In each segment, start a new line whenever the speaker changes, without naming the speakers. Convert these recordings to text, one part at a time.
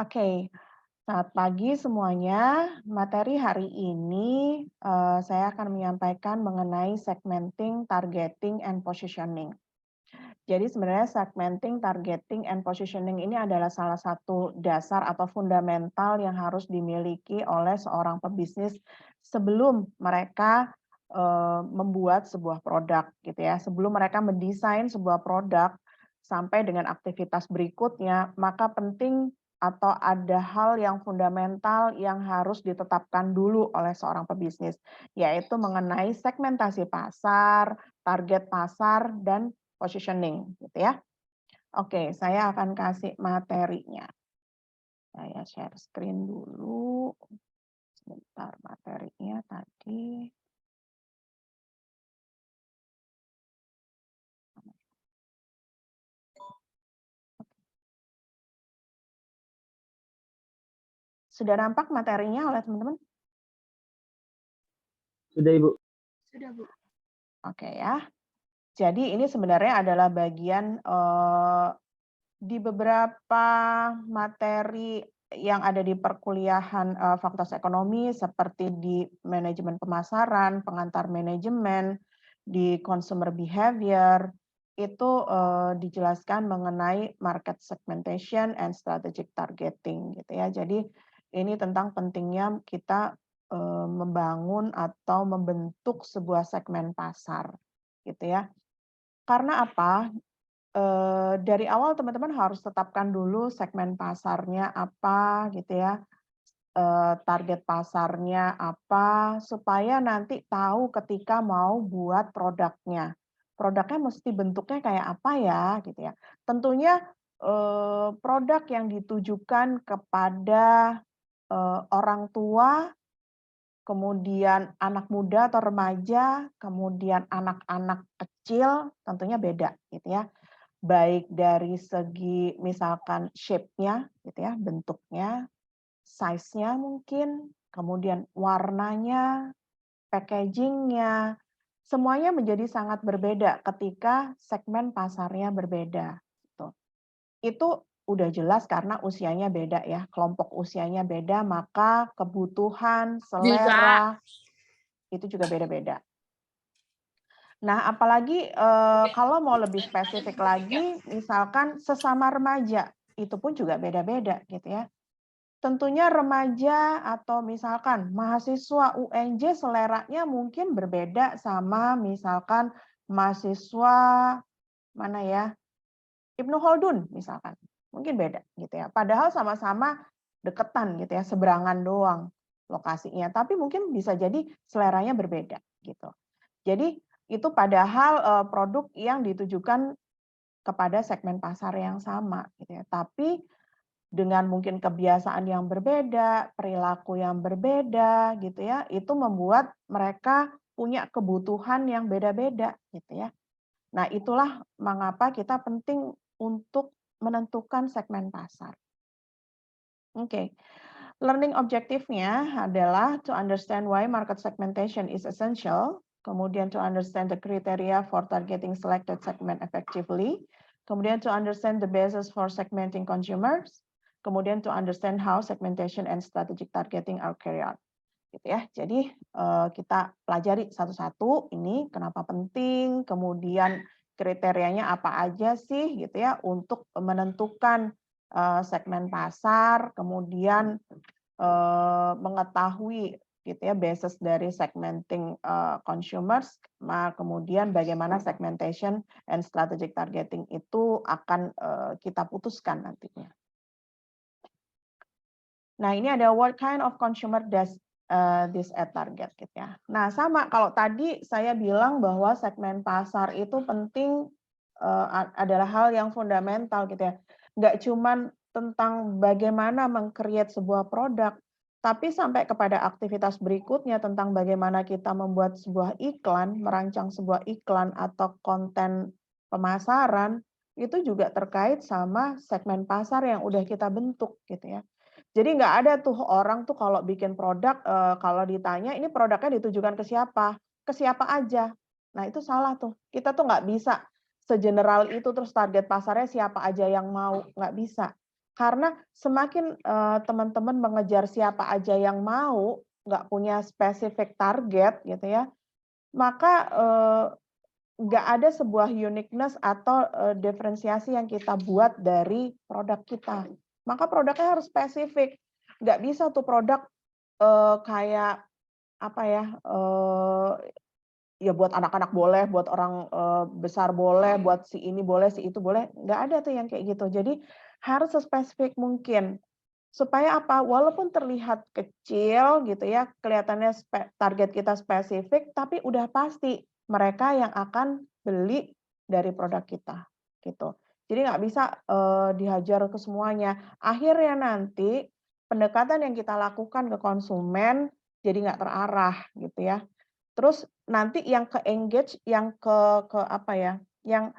Oke, selamat pagi semuanya. Materi hari ini saya akan menyampaikan mengenai segmenting, targeting, and positioning. Jadi sebenarnya segmenting, targeting, and positioning ini adalah salah satu dasar atau fundamental yang harus dimiliki oleh seorang pebisnis sebelum mereka membuat sebuah produk gitu ya. Sebelum mereka mendesain sebuah produk sampai dengan aktivitas berikutnya, maka penting atau ada hal yang fundamental yang harus ditetapkan dulu oleh seorang pebisnis, yaitu mengenai segmentasi pasar, target pasar, dan positioning gitu ya. Oke, saya akan kasih materinya. Saya share screen dulu. Sebentar, materinya tadi. Sudah nampak materinya oleh teman-teman?
Sudah, Ibu.
Sudah, Bu.
Oke ya. Jadi ini sebenarnya adalah bagian di beberapa materi yang ada di perkuliahan Fakultas Ekonomi seperti di manajemen pemasaran, pengantar manajemen, di consumer behavior, itu dijelaskan mengenai market segmentation and strategic targeting gitu ya. Jadi ini tentang pentingnya kita membangun atau membentuk sebuah segmen pasar gitu ya. Karena apa? Dari awal teman-teman harus tetapkan dulu segmen pasarnya apa gitu ya, target pasarnya apa, supaya nanti tahu ketika mau buat produknya. Produknya mesti bentuknya kayak apa ya gitu ya. Tentunya, produk yang ditujukan kepada, orang tua, kemudian anak muda atau remaja, kemudian anak-anak kecil, tentunya beda gitu ya. Baik dari segi misalkan shape-nya gitu ya, bentuknya, size-nya mungkin, kemudian warnanya, packaging-nya, semuanya menjadi sangat berbeda ketika segmen pasarnya berbeda, gitu. Itu udah jelas karena usianya beda ya, kelompok usianya beda, maka kebutuhan,
Bisa.
selera, itu juga beda-beda. Nah, apalagi kalau mau lebih spesifik lagi, misalkan sesama remaja, itu pun juga beda-beda gitu ya. Tentunya remaja atau misalkan mahasiswa UNJ seleranya mungkin berbeda sama misalkan mahasiswa mana ya, Ibnu Khaldun misalkan, mungkin beda gitu ya. Padahal sama-sama deketan gitu ya, seberangan doang lokasinya, tapi mungkin bisa jadi seleranya berbeda gitu. Jadi itu padahal produk yang ditujukan kepada segmen pasar yang sama gitu ya. Tapi dengan mungkin kebiasaan yang berbeda, perilaku yang berbeda gitu ya, itu membuat mereka punya kebutuhan yang beda-beda gitu ya. Nah, itulah mengapa kita penting untuk menentukan segmen pasar. Oke. Learning objektifnya adalah to understand why market segmentation is essential, kemudian to understand the criteria for targeting selected segment effectively, kemudian to understand the basis for segmenting consumers, kemudian to understand how segmentation and strategic targeting are carried out. Gitu ya. Jadi kita pelajari satu-satu ini kenapa penting, kemudian kriterianya apa aja sih gitu ya untuk menentukan segmen pasar, kemudian mengetahui gitu ya basis dari segmenting consumers, kemudian bagaimana segmentation and strategic targeting itu akan kita putuskan nantinya. Nah, ini ada what kind of consumer does this ad target gitu ya. Nah, sama kalau tadi saya bilang bahwa segmen pasar itu penting adalah hal yang fundamental gitu ya. Nggak cuman tentang bagaimana meng-create sebuah produk, tapi sampai kepada aktivitas berikutnya tentang bagaimana kita membuat sebuah iklan, merancang sebuah iklan atau konten pemasaran, itu juga terkait sama segmen pasar yang udah kita bentuk gitu ya. Jadi nggak ada tuh orang tuh kalau bikin produk, kalau ditanya ini produknya ditujukan ke siapa aja. Nah itu salah tuh, kita tuh nggak bisa segeneral itu terus target pasarnya siapa aja yang mau, nggak bisa. Karena semakin teman-teman mengejar siapa aja yang mau, nggak punya spesifik target gitu ya, maka nggak ada sebuah uniqueness atau diferensiasi yang kita buat dari produk kita. Maka produknya harus spesifik. Nggak bisa tuh produk kayak apa ya, ya buat anak-anak boleh, buat orang besar boleh, buat si ini boleh, si itu boleh, nggak ada tuh yang kayak gitu. Jadi harus sespesifik mungkin. Supaya apa? Walaupun terlihat kecil gitu ya, kelihatannya target kita spesifik, tapi udah pasti mereka yang akan beli dari produk kita, gitu. Jadi nggak bisa dihajar ke semuanya. Akhirnya nanti pendekatan yang kita lakukan ke konsumen jadi nggak terarah gitu ya. Terus nanti yang ke-engage, yang ke apa ya, yang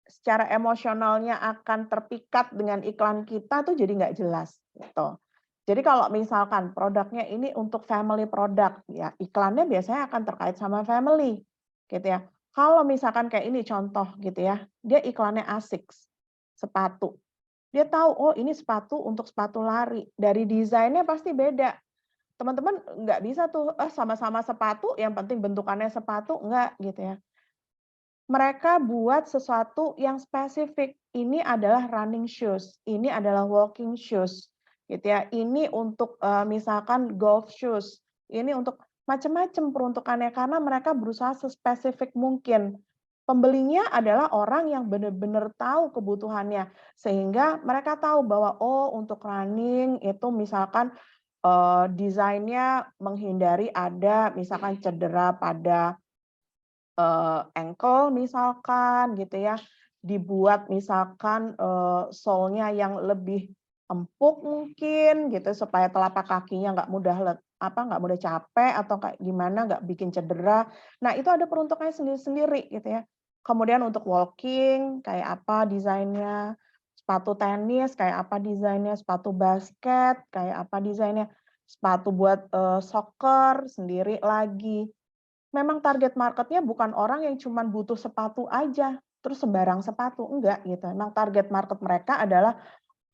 secara emosionalnya akan terpikat dengan iklan kita tuh jadi nggak jelas, gitu. Jadi kalau misalkan produknya ini untuk family product, ya iklannya biasanya akan terkait sama family, gitu ya. Kalau misalkan kayak ini contoh gitu ya, dia iklannya Asics, sepatu. Dia tahu, oh ini sepatu untuk sepatu lari, dari desainnya pasti beda. Teman-teman nggak bisa tuh, sama-sama sepatu, yang penting bentukannya sepatu, enggak gitu ya. Mereka buat sesuatu yang spesifik. Ini adalah running shoes, ini adalah walking shoes, gitu ya. Ini untuk misalkan golf shoes, ini untuk macam-macam peruntukannya karena mereka berusaha sespesifik mungkin. Pembelinya adalah orang yang benar-benar tahu kebutuhannya, sehingga mereka tahu bahwa oh untuk running itu misalkan desainnya menghindari ada misalkan cedera pada ankle misalkan gitu ya, dibuat misalkan sole-nya yang lebih empuk mungkin gitu supaya telapak kakinya nggak mudah capek atau kayak gimana, nggak bikin cedera. Nah, itu ada peruntukannya sendiri-sendiri gitu ya. Kemudian untuk walking kayak apa desainnya, sepatu tenis kayak apa desainnya, sepatu basket kayak apa desainnya, sepatu buat soccer sendiri lagi. Memang target market-nya bukan orang yang cuman butuh sepatu aja, terus sembarang sepatu, enggak gitu. Memang target market mereka adalah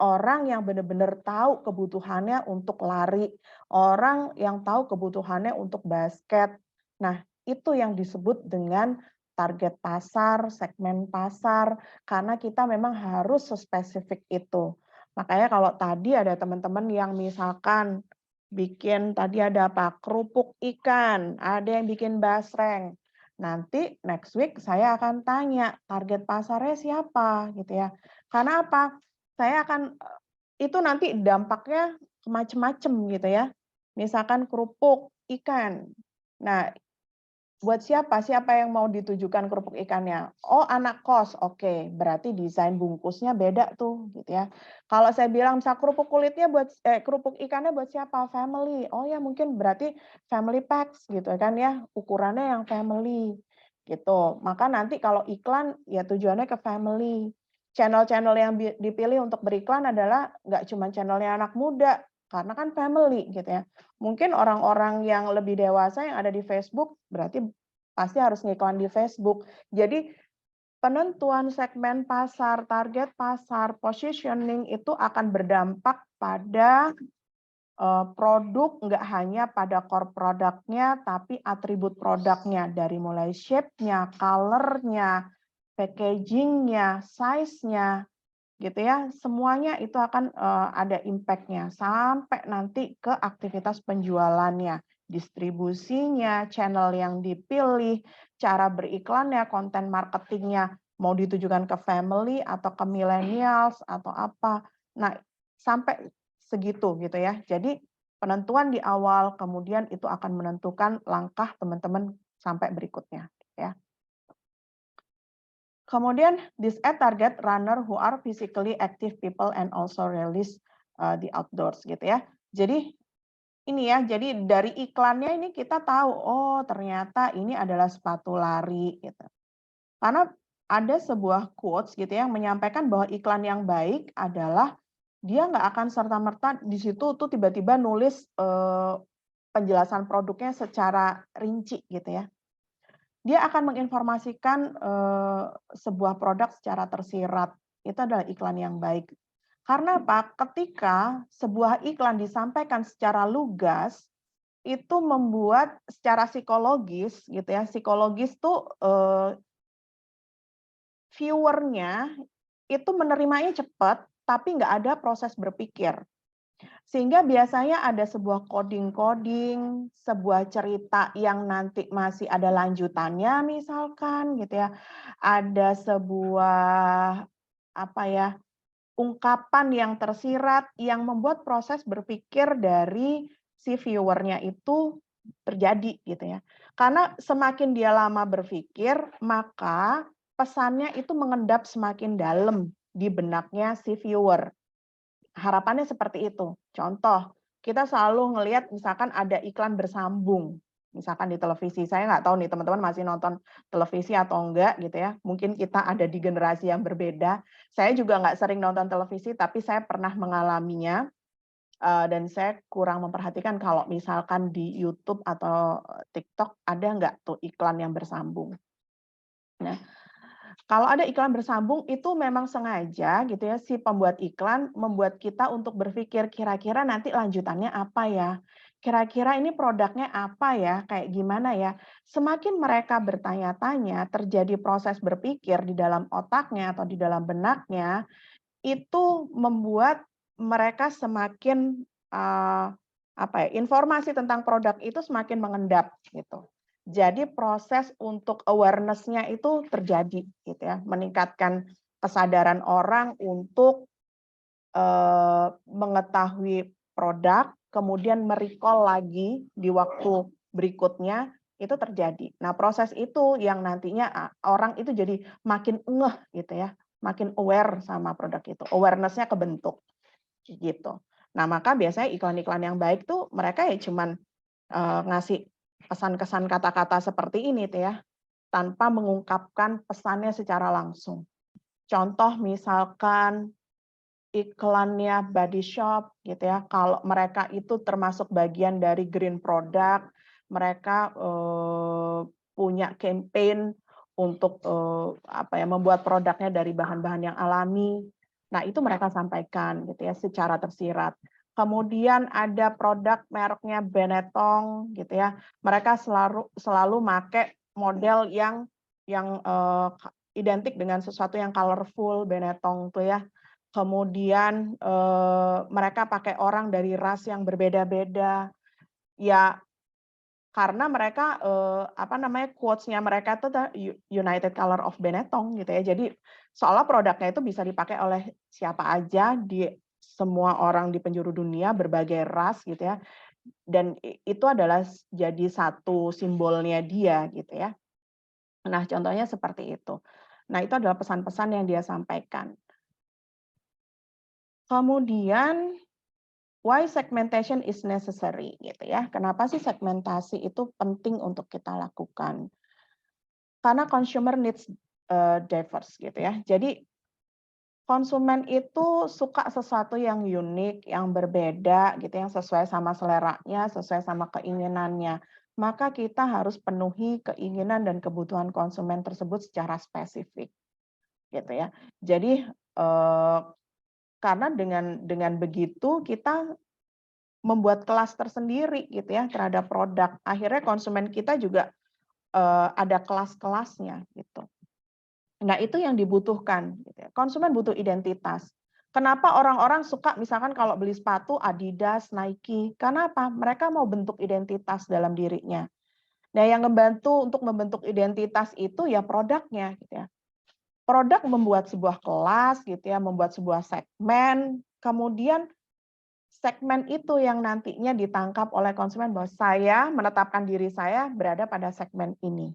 orang yang benar-benar tahu kebutuhannya untuk lari, orang yang tahu kebutuhannya untuk basket. Nah, itu yang disebut dengan target pasar, segmen pasar, karena kita memang harus sespesifik itu. Makanya kalau tadi ada teman-teman yang misalkan bikin tadi ada apa, kerupuk ikan, ada yang bikin basreng. Nanti next week saya akan tanya target pasarnya siapa gitu ya. Karena apa? Saya akan itu nanti dampaknya macam-macam gitu ya. Misalkan kerupuk ikan. Nah, buat siapa? Siapa yang mau ditujukan kerupuk ikannya? Oh, anak kos. Oke, berarti desain bungkusnya beda tuh, gitu ya. Kalau saya bilang misal kerupuk kulitnya kerupuk ikannya buat siapa? Family. Oh ya, mungkin berarti family packs gitu kan ya, ukurannya yang family gitu. Maka nanti kalau iklan ya tujuannya ke family. Channel-channel yang dipilih untuk beriklan adalah nggak cuma channelnya anak muda, karena kan family gitu ya. Mungkin orang-orang yang lebih dewasa yang ada di Facebook, berarti pasti harus ngiklan di Facebook. Jadi penentuan segmen pasar, target pasar, positioning itu akan berdampak pada produk, nggak hanya pada core produknya, tapi atribut produknya, dari mulai shape-nya, color-nya, packaging-nya, size-nya, gitu ya, semuanya itu akan ada impact-nya sampai nanti ke aktivitas penjualannya, distribusinya, channel yang dipilih, cara beriklannya, konten marketingnya, mau ditujukan ke family atau ke millennials atau apa. Nah, sampai segitu gitu ya. Jadi penentuan di awal, kemudian itu akan menentukan langkah teman-teman sampai berikutnya, ya. Kemudian this ad target runner who are physically active people and also release di outdoors gitu ya. Jadi ini ya, jadi dari iklannya ini kita tahu, oh ternyata ini adalah sepatu lari gitu. Karena ada sebuah quotes gitu ya, yang menyampaikan bahwa iklan yang baik adalah dia nggak akan serta-merta di situ tuh tiba-tiba nulis penjelasan produknya secara rinci gitu ya. Dia akan menginformasikan sebuah produk secara tersirat. Itu adalah iklan yang baik. Karena apa? Ketika sebuah iklan disampaikan secara lugas, itu membuat secara psikologis gitu ya, psikologis tuh, viewer-nya itu menerimanya cepat, tapi nggak ada proses berpikir. Sehingga biasanya ada sebuah coding-coding, sebuah cerita yang nanti masih ada lanjutannya misalkan gitu ya. Ada sebuah apa ya, ungkapan yang tersirat yang membuat proses berpikir dari si viewer-nya itu terjadi gitu ya. Karena semakin dia lama berpikir, maka pesannya itu mengendap semakin dalam di benaknya si viewer. Harapannya seperti itu. Contoh, kita selalu ngelihat misalkan ada iklan bersambung, misalkan di televisi. Saya nggak tahu nih teman-teman masih nonton televisi atau enggak gitu ya. Mungkin kita ada di generasi yang berbeda. Saya juga nggak sering nonton televisi, tapi saya pernah mengalaminya. Dan saya kurang memperhatikan kalau misalkan di YouTube atau TikTok ada nggak tuh iklan yang bersambung. Nah, kalau ada iklan bersambung itu memang sengaja gitu ya, si pembuat iklan membuat kita untuk berpikir kira-kira nanti lanjutannya apa ya? Kira-kira ini produknya apa ya? Kayak gimana ya? Semakin mereka bertanya-tanya, terjadi proses berpikir di dalam otaknya atau di dalam benaknya, itu membuat mereka semakin apa ya? Informasi tentang produk itu semakin mengendap gitu. Jadi proses untuk awareness-nya itu terjadi gitu ya, meningkatkan kesadaran orang untuk mengetahui produk, kemudian me-recall lagi di waktu berikutnya itu terjadi. Nah, proses itu yang nantinya orang itu jadi makin ngeh gitu ya, makin aware sama produk itu, awareness-nya kebentuk gitu. Nah, maka biasanya iklan-iklan yang baik tuh mereka ya cuman ngasih pesan-kesan kata-kata seperti ini tuh ya, tanpa mengungkapkan pesannya secara langsung. Contoh misalkan iklannya Body Shop gitu ya, kalau mereka itu termasuk bagian dari green product, mereka punya campaign untuk apa ya, membuat produknya dari bahan-bahan yang alami. Nah, itu mereka sampaikan gitu ya secara tersirat. Kemudian ada produk mereknya Benetton gitu ya. Mereka selalu make model yang identik dengan sesuatu yang colorful Benetton tuh ya. Kemudian mereka pakai orang dari ras yang berbeda-beda. Ya karena mereka apa namanya, quotes-nya mereka itu United Color of Benetton gitu ya. Jadi seolah produknya itu bisa dipakai oleh siapa aja di semua orang di penjuru dunia, berbagai ras gitu ya. Dan itu adalah jadi satu simbolnya dia gitu ya. Nah, contohnya seperti itu. Nah, itu adalah pesan-pesan yang dia sampaikan. Kemudian why segmentation is necessary gitu ya. Kenapa sih segmentasi itu penting untuk kita lakukan? Karena consumer needs diverse gitu ya. Jadi konsumen itu suka sesuatu yang unik, yang berbeda gitu, yang sesuai sama seleranya, sesuai sama keinginannya. Maka kita harus penuhi keinginan dan kebutuhan konsumen tersebut secara spesifik gitu ya. Jadi karena dengan begitu kita membuat kelas tersendiri gitu ya terhadap produk. Akhirnya konsumen kita juga ada kelas-kelasnya gitu. Nah, itu yang dibutuhkan gitu ya. Konsumen butuh identitas. Kenapa orang-orang suka misalkan kalau beli sepatu Adidas, Nike? Karena apa? Mereka mau bentuk identitas dalam dirinya. Nah, yang membantu untuk membentuk identitas itu ya produknya gitu ya. Produk membuat sebuah kelas gitu ya, membuat sebuah segmen, kemudian segmen itu yang nantinya ditangkap oleh konsumen bahwa saya menetapkan diri saya berada pada segmen ini.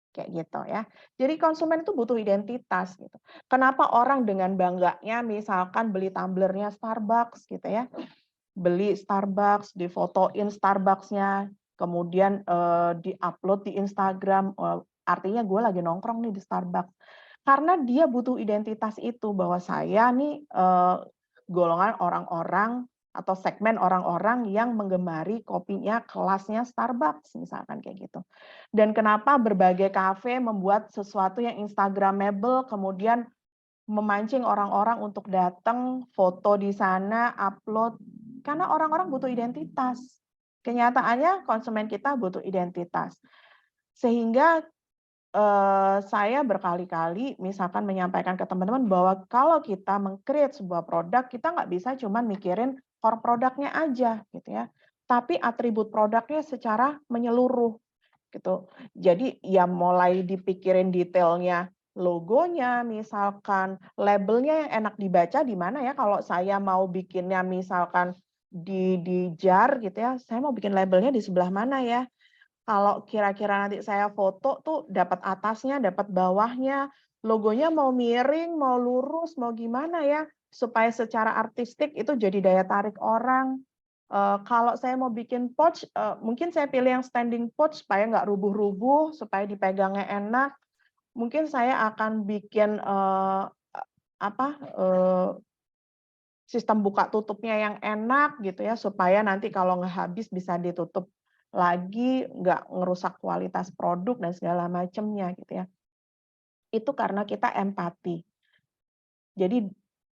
Kayak gitu ya. Jadi konsumen itu butuh identitas gitu. Kenapa orang dengan bangganya misalkan beli tumblernya Starbucks gitu ya. Beli Starbucks, difotoin Starbucks-nya, kemudian di-upload di Instagram, artinya gue lagi nongkrong nih di Starbucks. Karena dia butuh identitas itu bahwa saya nih golongan orang-orang atau segmen orang-orang yang menggemari kopinya kelasnya Starbucks misalkan kayak gitu. Dan kenapa berbagai kafe membuat sesuatu yang instagramable kemudian memancing orang-orang untuk datang, foto di sana, upload, karena orang-orang butuh identitas. Kenyataannya konsumen kita butuh identitas. Sehingga saya berkali-kali misalkan menyampaikan ke teman-teman bahwa kalau kita meng-create sebuah produk, kita nggak bisa cuman mikirin core produknya aja gitu ya, tapi atribut produknya secara menyeluruh gitu. Jadi ya mulai dipikirin detailnya, logonya misalkan, labelnya yang enak dibaca di mana ya kalau saya mau bikinnya misalkan di jar gitu ya, saya mau bikin labelnya di sebelah mana ya? Kalau kira-kira nanti saya foto tuh dapat atasnya, dapat bawahnya, logonya mau miring, mau lurus, mau gimana ya, supaya secara artistik itu jadi daya tarik orang. Kalau saya mau bikin pouch, mungkin saya pilih yang standing pouch supaya nggak rubuh-rubuh, supaya dipegangnya enak. Mungkin saya akan bikin, apa, sistem buka tutupnya yang enak gitu ya, supaya nanti kalau nggak habis bisa ditutup lagi, nggak ngerusak kualitas produk dan segala macamnya gitu ya. Itu karena kita empati. Jadi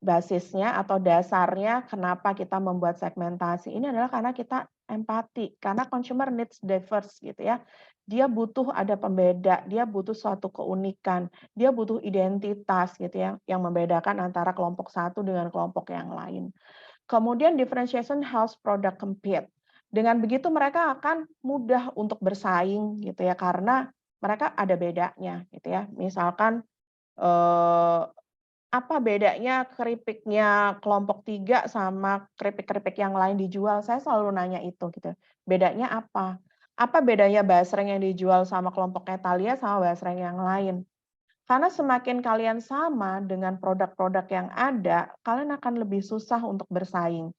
basisnya atau dasarnya kenapa kita membuat segmentasi ini adalah karena kita empati, karena consumer needs diverse gitu ya. Dia butuh ada pembeda, dia butuh suatu keunikan, dia butuh identitas gitu ya, yang membedakan antara kelompok satu dengan kelompok yang lain. Kemudian differentiation helps product compete. Dengan begitu mereka akan mudah untuk bersaing gitu ya, karena mereka ada bedanya gitu ya. Misalkan, eee, apa bedanya keripiknya kelompok 3 sama keripik-keripik yang lain dijual? Saya selalu nanya itu gitu. Bedanya apa? Apa bedanya basreng yang dijual sama kelompoknya Thalia sama basreng yang lain? Karena semakin kalian sama dengan produk-produk yang ada, kalian akan lebih susah untuk bersaing.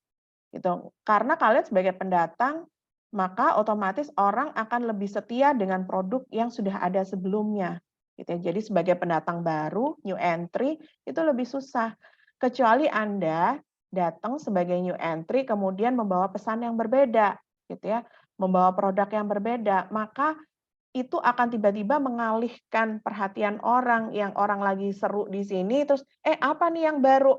Gitu. Karena kalian sebagai pendatang, maka otomatis orang akan lebih setia dengan produk yang sudah ada sebelumnya. Gitu ya. Jadi sebagai pendatang baru, new entry, itu lebih susah. Kecuali Anda datang sebagai new entry kemudian membawa pesan yang berbeda, gitu ya, membawa produk yang berbeda, maka itu akan tiba-tiba mengalihkan perhatian orang yang orang lagi seru di sini, terus, apa nih yang baru?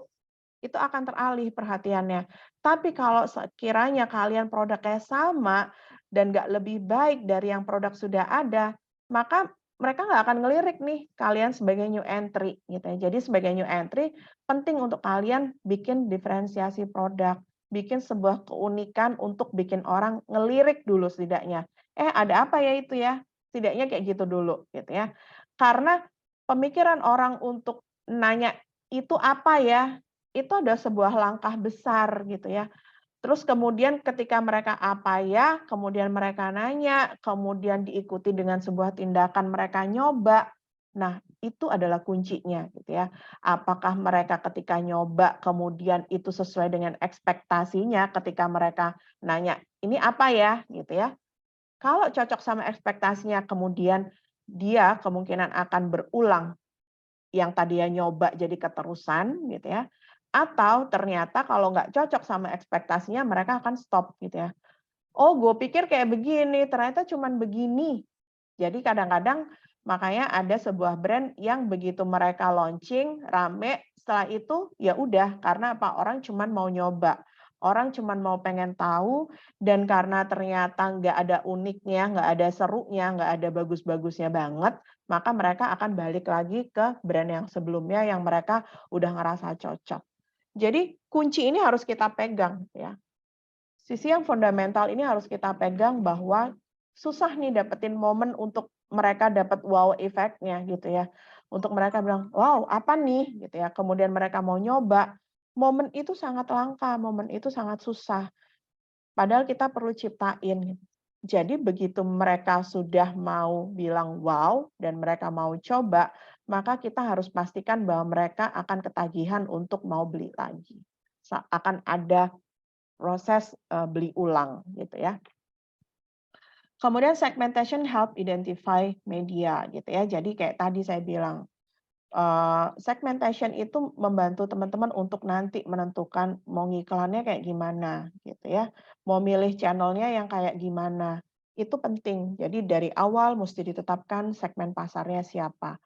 Itu akan teralih perhatiannya. Tapi kalau sekiranya kalian produknya sama dan nggak lebih baik dari yang produk sudah ada, maka mereka nggak akan ngelirik nih kalian sebagai new entry gitu ya. Jadi sebagai new entry penting untuk kalian bikin diferensiasi produk, bikin sebuah keunikan untuk bikin orang ngelirik dulu setidaknya. Ada apa ya itu ya? Setidaknya kayak gitu dulu gitu ya. Karena pemikiran orang untuk nanya itu apa ya? Itu ada sebuah langkah besar gitu ya. Terus kemudian ketika mereka apa ya, kemudian mereka nanya, kemudian diikuti dengan sebuah tindakan mereka nyoba. Nah, itu adalah kuncinya gitu ya. Apakah mereka ketika nyoba kemudian itu sesuai dengan ekspektasinya ketika mereka nanya, "Ini apa ya?" gitu ya. Kalau cocok sama ekspektasinya kemudian dia kemungkinan akan berulang yang tadinya nyoba jadi keterusan gitu ya, atau ternyata kalau nggak cocok sama ekspektasinya mereka akan stop gitu ya. "Oh, gue pikir kayak begini, ternyata cuman begini." Jadi kadang-kadang makanya ada sebuah brand yang begitu mereka launching, rame, setelah itu ya udah, karena apa, orang cuman mau nyoba, orang cuman mau pengen tahu, dan karena ternyata nggak ada uniknya, nggak ada serunya, nggak ada bagus-bagusnya banget, maka mereka akan balik lagi ke brand yang sebelumnya yang mereka udah ngerasa cocok. Jadi kunci ini harus kita pegang ya. Sisi yang fundamental ini harus kita pegang bahwa susah nih dapetin momen untuk mereka dapat wow effect-nya gitu ya. Untuk mereka bilang, "Wow, apa nih?" gitu ya. Kemudian mereka mau nyoba. Momen itu sangat langka, momen itu sangat susah. Padahal kita perlu ciptain. Jadi begitu mereka sudah mau bilang wow dan mereka mau coba, maka kita harus pastikan bahwa mereka akan ketagihan untuk mau beli lagi. Akan ada proses, beli ulang gitu ya. Kemudian segmentation help identify media gitu ya. Jadi kayak tadi saya bilang, segmentation itu membantu teman-teman untuk nanti menentukan mau ngiklannya kayak gimana gitu ya, mau milih channelnya yang kayak gimana, itu penting. Jadi dari awal mesti ditetapkan segmen pasarnya siapa.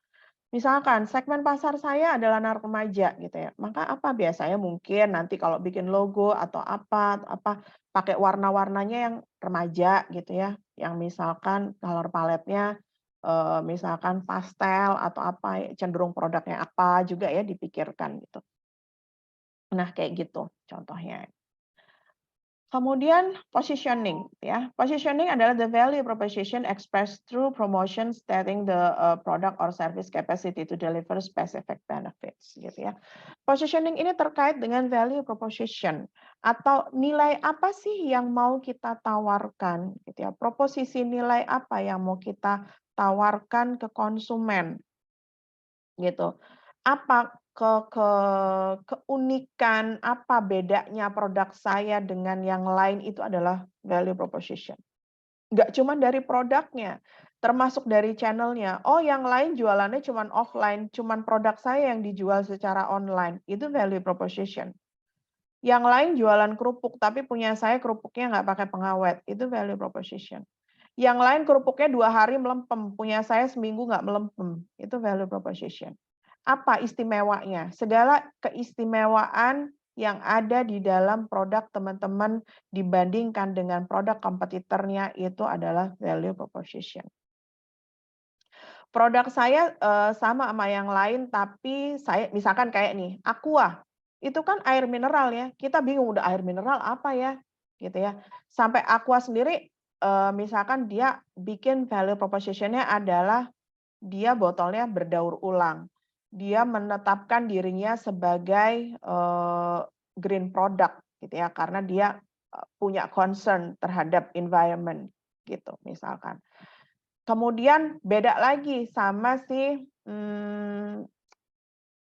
Misalkan segmen pasar saya adalah anak remaja gitu ya, maka apa biasanya mungkin nanti kalau bikin logo atau apa, pakai warna-warnanya yang remaja gitu ya, yang misalkan color palette-nya, misalkan pastel atau apa, cenderung produknya apa juga ya dipikirkan gitu. Nah kayak gitu contohnya. Kemudian positioning ya. Positioning adalah the value proposition expressed through promotion stating the product or service capacity to deliver specific benefits gitu ya. Positioning ini terkait dengan value proposition atau nilai apa sih yang mau kita tawarkan gitu ya. Proposisi nilai apa yang mau kita tawarkan ke konsumen gitu. Apa keunikan, apa bedanya produk saya dengan yang lain itu adalah value proposition. Nggak cuma dari produknya, termasuk dari channel-nya. Oh, yang lain jualannya cuma offline, cuma produk saya yang dijual secara online. Itu value proposition. Yang lain jualan kerupuk, tapi punya saya kerupuknya nggak pakai pengawet. Itu value proposition. Yang lain kerupuknya 2 hari melempem, punya saya seminggu nggak melempem. Itu value proposition. Apa istimewanya? Segala keistimewaan yang ada di dalam produk teman-teman dibandingkan dengan produk kompetitornya itu adalah value proposition. Produk saya, sama yang lain, tapi saya misalkan kayak nih, Aqua, itu kan air mineral ya, kita bingung udah air mineral apa ya, gitu ya. Sampai Aqua sendiri, misalkan dia bikin value proposition-nya adalah dia botolnya berdaur ulang. Dia menetapkan dirinya sebagai, green product gitu ya, karena dia, punya concern terhadap environment gitu misalkan. Kemudian beda lagi sama si,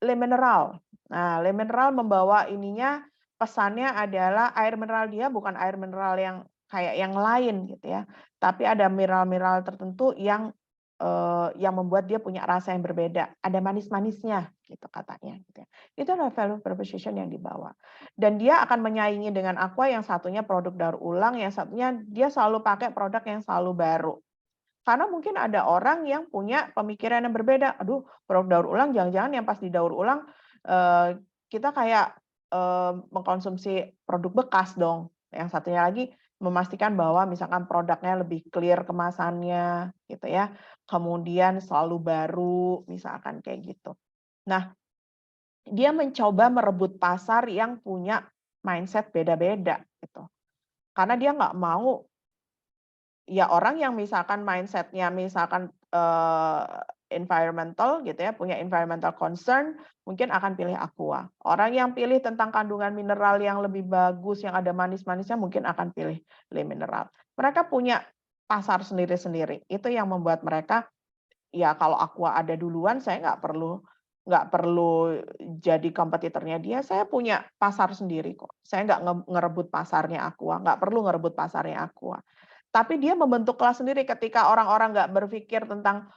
Le Mineral. Nah, Le Mineral membawa ininya, pesannya adalah air mineral dia bukan air mineral yang kayak yang lain gitu ya, tapi ada mineral-mineral tertentu yang membuat dia punya rasa yang berbeda, ada manis-manisnya gitu katanya gitu ya. Itu adalah value proposition yang dibawa. Dan dia akan menyaingi dengan Aqua yang satunya produk daur ulang, yang satunya dia selalu pakai produk yang selalu baru. Karena mungkin ada orang yang punya pemikiran yang berbeda, "Aduh, produk daur ulang jangan-jangan yang pas didaur ulang, kita kayak, mengkonsumsi produk bekas dong." Yang satunya lagi memastikan bahwa misalkan produknya lebih clear kemasannya gitu ya, kemudian selalu baru, misalkan kayak gitu. Nah, dia mencoba merebut pasar yang punya mindset beda-beda gitu. Karena dia nggak mau ya orang yang misalkan mindset-nya misalkan, environmental gitu ya, punya environmental concern, mungkin akan pilih Aqua. Orang yang pilih tentang kandungan mineral yang lebih bagus, yang ada manis-manisnya, mungkin akan pilih Le Mineral. Mereka punya pasar sendiri-sendiri. Itu yang membuat mereka, ya kalau Aqua ada duluan, saya nggak perlu jadi kompetitornya dia, saya punya pasar sendiri kok. Saya nggak ngerebut pasarnya Aqua, nggak perlu ngerebut pasarnya Aqua. Tapi dia membentuk kelas sendiri ketika orang-orang nggak berpikir tentang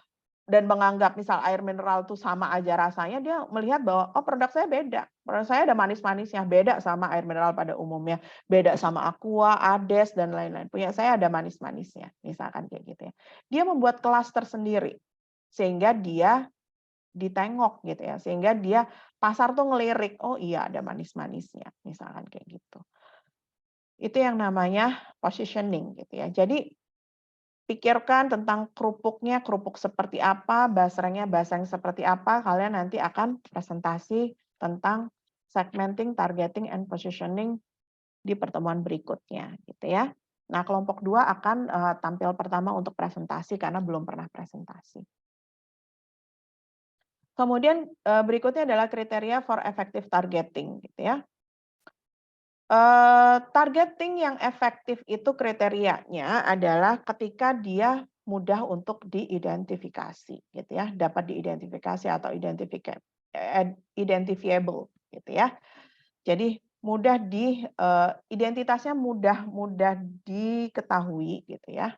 dan menganggap misal air mineral itu sama aja rasanya, dia melihat bahwa, "Oh produk saya beda, produk saya ada manis-manisnya, beda sama air mineral pada umumnya, beda sama Aqua, Ades, dan lain-lain. Punya saya ada manis-manisnya," misalkan kayak gitu ya. Dia membuat kelas tersendiri, sehingga dia ditengok gitu ya, sehingga dia pasar tuh ngelirik, "Oh iya ada manis-manisnya," misalkan kayak gitu. Itu yang namanya positioning gitu ya. Jadi pikirkan tentang kerupuknya, kerupuk seperti apa, basrengnya seperti apa, kalian nanti akan presentasi tentang segmenting, targeting, and positioning di pertemuan berikutnya gitu ya. Nah, kelompok 2 akan tampil pertama untuk presentasi karena belum pernah presentasi. Kemudian berikutnya adalah kriteria for effective targeting gitu ya. Targeting yang efektif itu kriterianya adalah ketika dia mudah untuk diidentifikasi gitu ya, dapat diidentifikasi atau identifiable gitu ya. Jadi mudah identitasnya mudah diketahui gitu ya.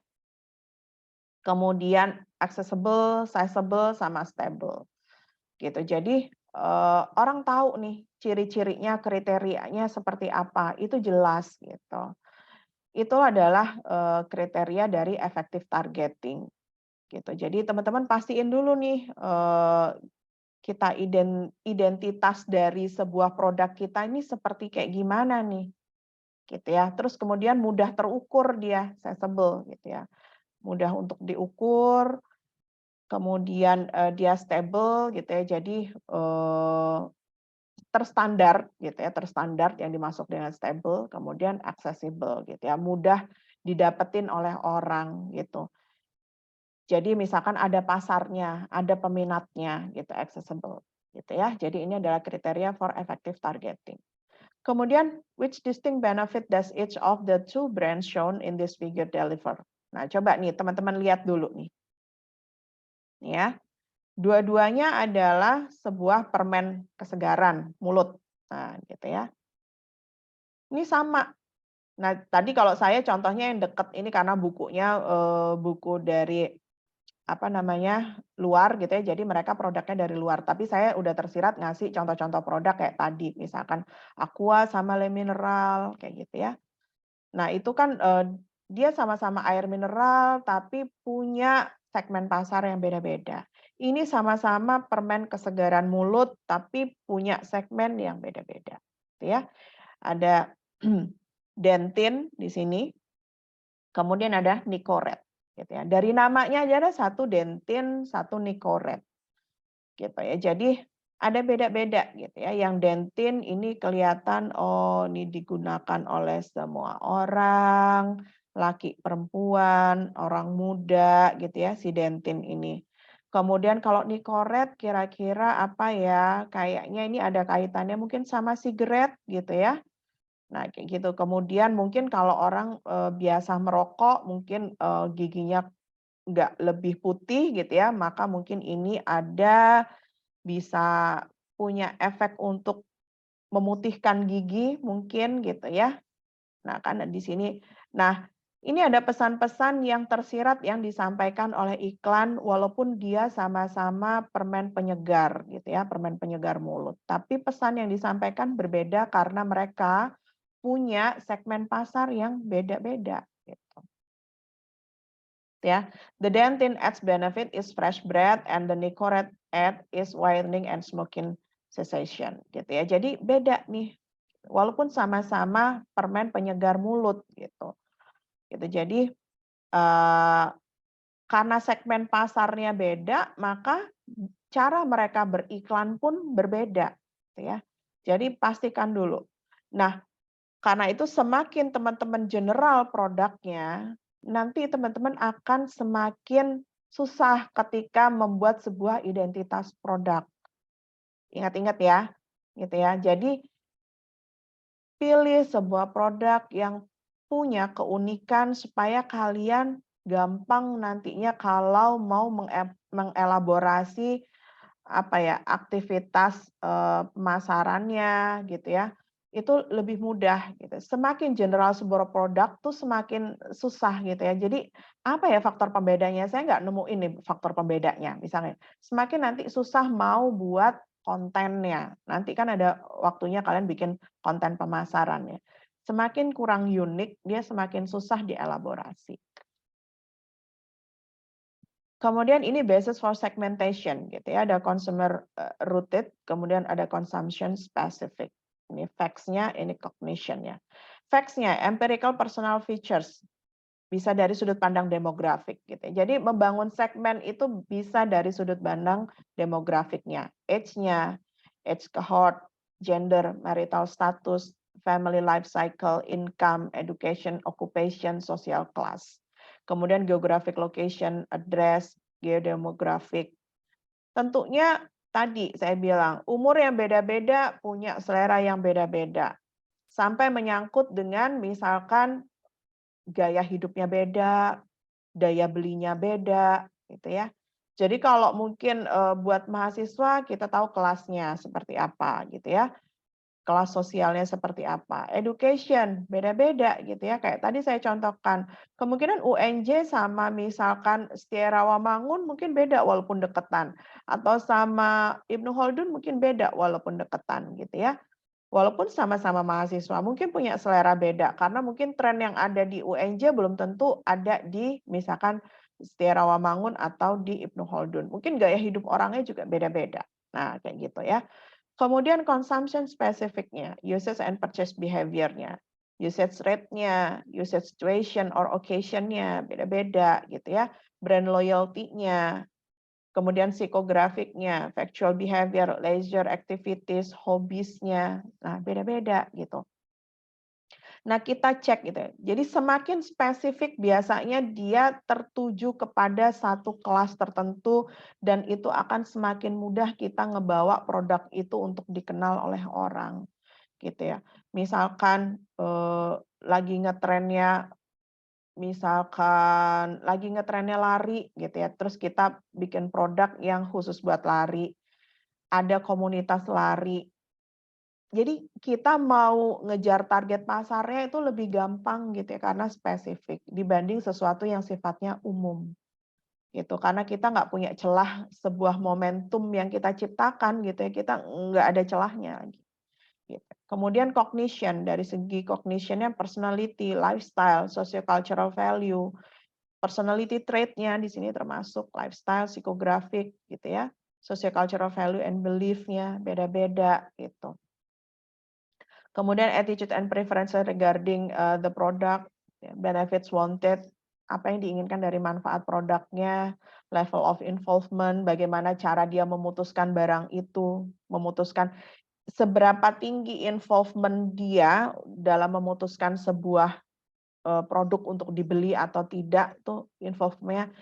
Kemudian accessible, sizable, sama stable. Gitu. Jadi, orang tahu nih ciri-cirinya, kriterianya seperti apa, itu jelas gitu. Itu adalah, kriteria dari effective targeting gitu. Jadi teman-teman pastiin dulu nih, kita identitas dari sebuah produk kita ini seperti kayak gimana nih, gitu ya. Terus kemudian mudah terukur dia, accessible gitu ya. Mudah untuk diukur, kemudian dia stable gitu ya. Jadi terstandar gitu ya, terstandar yang dimaksud dengan stable, kemudian accessible gitu ya, mudah didapetin oleh orang gitu. Jadi misalkan ada pasarnya, ada peminatnya gitu, accessible gitu ya. Jadi ini adalah kriteria for effective targeting. Kemudian which distinct benefit does each of the two brands shown in this figure deliver? Nah, coba nih teman-teman lihat dulu nih. Ya. Dua-duanya adalah sebuah permen kesegaran mulut. Nah, gitu ya. Ini sama. Nah, tadi kalau saya contohnya yang deket ini karena bukunya buku dari apa namanya, luar gitu ya, jadi mereka produknya dari luar. Tapi saya udah tersirat ngasih contoh-contoh produk kayak tadi, misalkan Aqua sama Le Mineral, kayak gitu ya. Nah itu kan, dia sama-sama air mineral, tapi punya segmen pasar yang beda-beda. Ini sama-sama permen kesegaran mulut, tapi punya segmen yang beda-beda, gitu ya. Ada Dentin di sini, kemudian ada Nicorette. Gitu ya. Dari namanya aja ada satu Dentin, satu Nicorette. Gitu ya. Jadi ada beda-beda gitu ya. Yang Dentin ini kelihatan oh ini digunakan oleh semua orang, laki perempuan, orang muda gitu ya si Dentin ini. Kemudian kalau Nicorette kira-kira apa ya? Kayaknya ini ada kaitannya mungkin sama sigaret gitu ya. Nah, kayak gitu. Kemudian mungkin kalau orang biasa merokok, mungkin giginya nggak lebih putih gitu ya, maka mungkin ini ada bisa punya efek untuk memutihkan gigi mungkin gitu ya. Nah, kan di sini. Nah, ini ada pesan-pesan yang tersirat yang disampaikan oleh iklan walaupun dia sama-sama permen penyegar gitu ya, permen penyegar mulut. Tapi pesan yang disampaikan berbeda karena mereka punya segmen pasar yang beda-beda gitu. Ya, the Dentin adds benefit is fresh breath and the Nicorette add is whitening and smoking cessation gitu ya. Jadi beda nih. Walaupun sama-sama permen penyegar mulut gitu. Gitu. Jadi karena segmen pasarnya beda, maka cara mereka beriklan pun berbeda gitu ya. Jadi pastikan dulu. Nah, karena itu semakin teman-teman general produknya, nanti teman-teman akan semakin susah ketika membuat sebuah identitas produk. Ingat-ingat ya, gitu ya. Jadi pilih sebuah produk yang punya keunikan supaya kalian gampang nantinya kalau mau mengelaborasi apa ya, aktivitas, pemasarannya gitu ya, itu lebih mudah gitu. Semakin general sebuah produk tuh semakin susah gitu ya. Jadi apa ya faktor pembedanya? Saya nggak nemuin nih faktor pembedanya misalnya. Semakin nanti susah mau buat kontennya. Nanti kan ada waktunya kalian bikin konten pemasarannya. Semakin kurang unik, dia semakin susah dielaborasi. Kemudian ini basis for segmentation gitu ya, ada consumer rooted, kemudian ada consumption specific. Ini facts-nya, ini cognition-nya. Facts-nya, empirical personal features, bisa dari sudut pandang demografik gitu. Jadi membangun segmen itu bisa dari sudut pandang demografiknya, age-nya, age cohort, gender, marital status, family life cycle, income, education, occupation, social class. Kemudian geographic location, address, geodemografik. Tentunya tadi saya bilang, umur yang beda-beda punya selera yang beda-beda. Sampai menyangkut dengan misalkan gaya hidupnya beda, daya belinya beda, gitu ya. Jadi kalau mungkin buat mahasiswa kita tahu kelasnya seperti apa, gitu ya. Kelas sosialnya seperti apa. Education, beda-beda gitu ya. Kayak tadi saya contohkan, kemungkinan UNJ sama misalkan Setia Rawamangun mungkin beda walaupun deketan. Atau sama Ibnu Khaldun mungkin beda walaupun deketan gitu ya. Walaupun sama-sama mahasiswa, mungkin punya selera beda. Karena mungkin tren yang ada di UNJ belum tentu ada di misalkan Setia Rawamangun atau di Ibnu Khaldun. Mungkin gaya hidup orangnya juga beda-beda. Nah, kayak gitu ya. Kemudian consumption specific-nya, usage and purchase behavior-nya, usage rate-nya, usage situation or occasion-nya, beda-beda gitu ya. Brand loyalty-nya, kemudian psikografiknya, factual behavior, leisure activities, hobbies-nya, nah beda-beda gitu. Nah, kita cek gitu ya. Jadi semakin spesifik biasanya dia tertuju kepada satu kelas tertentu dan itu akan semakin mudah kita ngebawa produk itu untuk dikenal oleh orang gitu ya. Misalkan lagi ngetrennya lari gitu ya. Terus kita bikin produk yang khusus buat lari. Ada komunitas lari. Jadi kita mau ngejar target pasarnya itu lebih gampang gitu ya, karena spesifik dibanding sesuatu yang sifatnya umum gitu. Karena kita nggak punya celah sebuah momentum yang kita ciptakan gitu ya, kita nggak ada celahnya lagi. Gitu. Kemudian cognition, dari segi cognition-nya personality, lifestyle, socio-cultural value, personality trait-nya di sini termasuk lifestyle, psikografik gitu ya, socio-cultural value and belief-nya beda-beda gitu. Kemudian attitude and preference regarding the product, benefits wanted, apa yang diinginkan dari manfaat produknya, level of involvement, bagaimana cara dia memutuskan barang itu, memutuskan seberapa tinggi involvement dia dalam memutuskan sebuah produk untuk dibeli atau tidak, itu involvement-nya.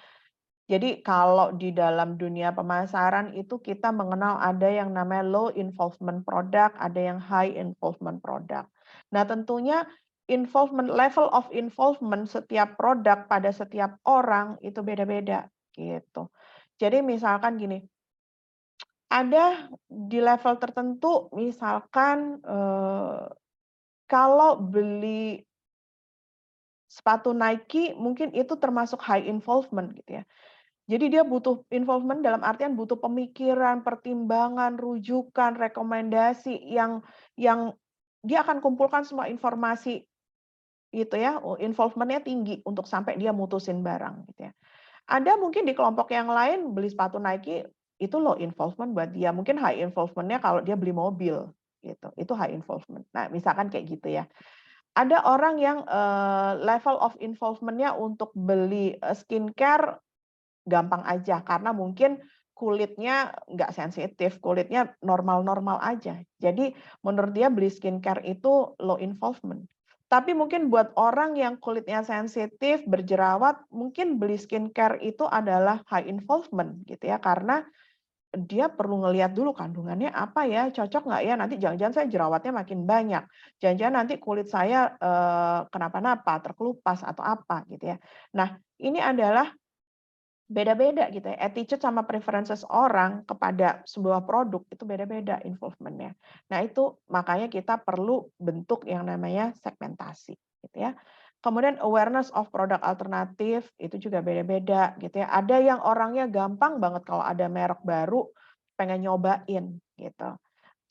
Jadi kalau di dalam dunia pemasaran itu kita mengenal ada yang namanya low involvement product, ada yang high involvement product. Nah, tentunya level of involvement setiap produk pada setiap orang itu beda-beda gitu. Jadi misalkan gini, ada di level tertentu misalkan kalau beli sepatu Nike mungkin itu termasuk high involvement gitu ya. Jadi dia butuh involvement dalam artian butuh pemikiran, pertimbangan, rujukan, rekomendasi yang dia akan kumpulkan semua informasi gitu ya, involvement-nya tinggi untuk sampai dia mutusin barang gitu ya. Ada mungkin di kelompok yang lain beli sepatu Nike itu low involvement buat dia, mungkin high involvement-nya kalau dia beli mobil gitu, itu high involvement. Nah, misalkan kayak gitu ya. Ada orang yang level of involvement-nya untuk beli skincare gampang aja, karena mungkin kulitnya nggak sensitif, kulitnya normal-normal aja. Jadi menurut dia beli skincare itu low involvement. Tapi mungkin buat orang yang kulitnya sensitif, berjerawat, mungkin beli skincare itu adalah high involvement gitu ya, karena dia perlu ngelihat dulu kandungannya apa ya, cocok nggak ya, nanti jangan-jangan saya jerawatnya makin banyak, jangan-jangan nanti kulit saya kenapa-napa, terkelupas atau apa gitu ya. Nah, ini adalah beda-beda gitu ya, attitude sama preferences orang kepada sebuah produk itu beda-beda involvement-nya. Nah itu makanya kita perlu bentuk yang namanya segmentasi gitu ya. Kemudian awareness of produk alternatif itu juga beda-beda gitu ya. Ada yang orangnya gampang banget kalau ada merek baru pengen nyobain gitu.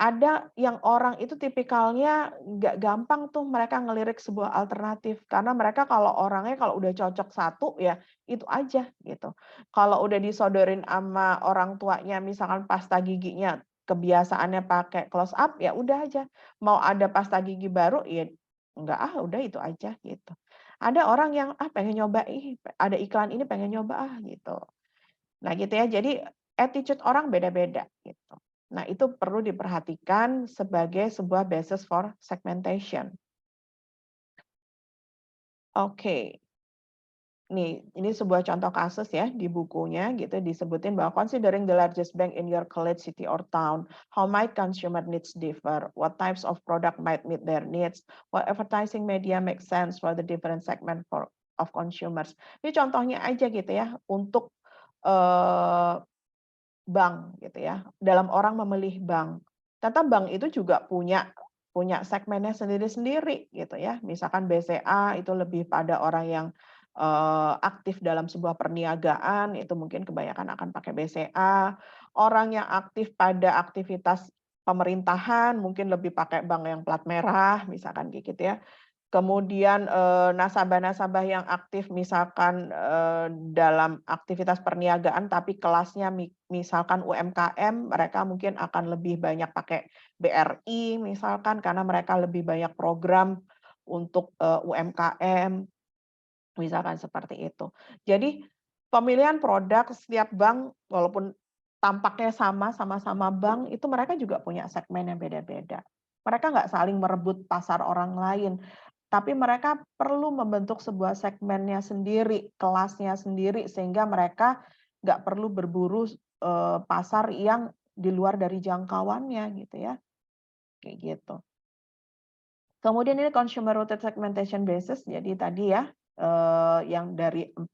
Ada yang orang itu tipikalnya nggak gampang tuh mereka ngelirik sebuah alternatif, karena mereka kalau orangnya kalau udah cocok satu ya itu aja gitu. Kalau udah disodorin sama orang tuanya misalkan pasta giginya kebiasaannya pakai close up, ya udah aja. Mau ada pasta gigi baru ya enggak udah itu aja gitu. Ada orang yang pengen nyoba ada iklan ini pengen nyoba gitu. Nah gitu ya, jadi attitude orang beda-beda gitu. Nah itu perlu diperhatikan sebagai sebuah basis for segmentation. Oke, nih ini sebuah contoh kasus ya di bukunya gitu disebutin bahwa considering the largest bank in your college city or town, how might consumer needs differ, what types of product might meet their needs, what advertising media make sense for the different segment of consumers. Ini contohnya aja gitu ya untuk bank gitu ya, dalam orang memilih bank. Ternyata bank itu juga punya segmennya sendiri-sendiri gitu ya. Misalkan BCA itu lebih pada orang yang aktif dalam sebuah perniagaan, itu mungkin kebanyakan akan pakai BCA. Orang yang aktif pada aktivitas pemerintahan mungkin lebih pakai bank yang plat merah, misalkan gitu ya. Kemudian, nasabah-nasabah yang aktif misalkan, dalam aktivitas perniagaan tapi kelasnya misalkan UMKM, mereka mungkin akan lebih banyak pakai BRI misalkan karena mereka lebih banyak program untuk, UMKM, misalkan seperti itu. Jadi pemilihan produk setiap bank walaupun tampaknya sama-sama bank, itu mereka juga punya segmen yang beda-beda. Mereka nggak saling merebut pasar orang lain, tapi mereka perlu membentuk sebuah segmennya sendiri, kelasnya sendiri, sehingga mereka nggak perlu berburu, pasar yang di luar dari jangkauannya gitu ya, kayak gitu. Kemudian ini consumer routed segmentation basis, jadi tadi ya, yang dari 4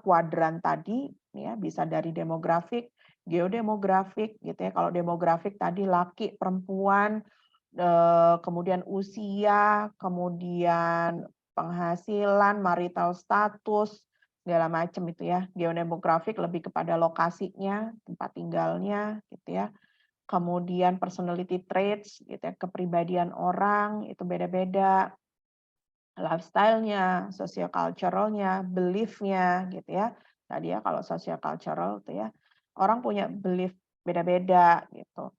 kuadran tadi ya, bisa dari demografik, geodemografik gitu ya. Kalau demografik tadi laki, perempuan, kemudian usia, kemudian penghasilan, marital status, segala macam itu ya. Geodemografik lebih kepada lokasinya, tempat tinggalnya gitu ya. Kemudian personality traits gitu ya, kepribadian orang itu beda-beda, lifestyle-nya, socio-cultural-nya, belief-nya gitu ya. Tadi ya kalau socio-cultural itu ya, orang punya belief beda-beda gitu.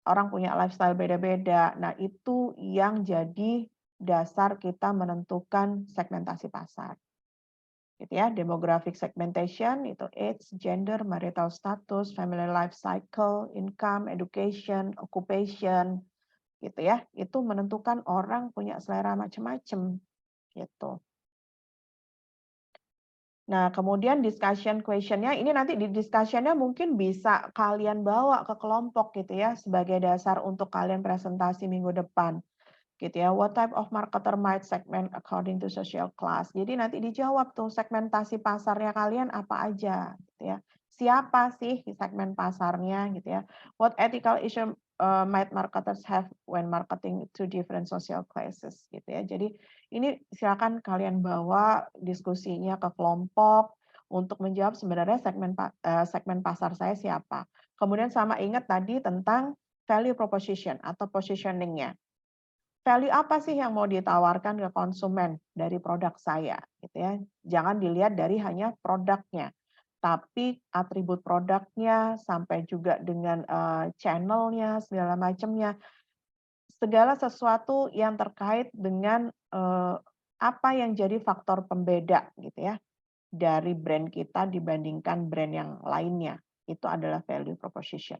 Orang punya lifestyle beda-beda. Nah, itu yang jadi dasar kita menentukan segmentasi pasar. Gitu ya, demographic segmentation itu age, gender, marital status, family life cycle, income, education, occupation, gitu ya. Itu menentukan orang punya selera macam-macam, gitu. Nah, kemudian discussion question-nya, ini nanti di discussion-nya mungkin bisa kalian bawa ke kelompok gitu ya, sebagai dasar untuk kalian presentasi minggu depan. Gitu ya, what type of marketer might segment according to social class. Jadi nanti dijawab tuh segmentasi pasarnya kalian apa aja gitu ya. Siapa sih segmen pasarnya gitu ya. What ethical issue might marketers have when marketing to different social classes gitu ya. Jadi ini silakan kalian bawa diskusinya ke kelompok untuk menjawab sebenarnya segmen pasar saya siapa. Kemudian sama ingat tadi tentang value proposition atau positioning-nya. Value apa sih yang mau ditawarkan ke konsumen dari produk saya gitu ya. Jangan dilihat dari hanya produknya, tapi atribut produknya sampai juga dengan channel-nya segala macamnya. Segala sesuatu yang terkait dengan apa yang jadi faktor pembeda gitu ya dari brand kita dibandingkan brand yang lainnya. Itu adalah value proposition.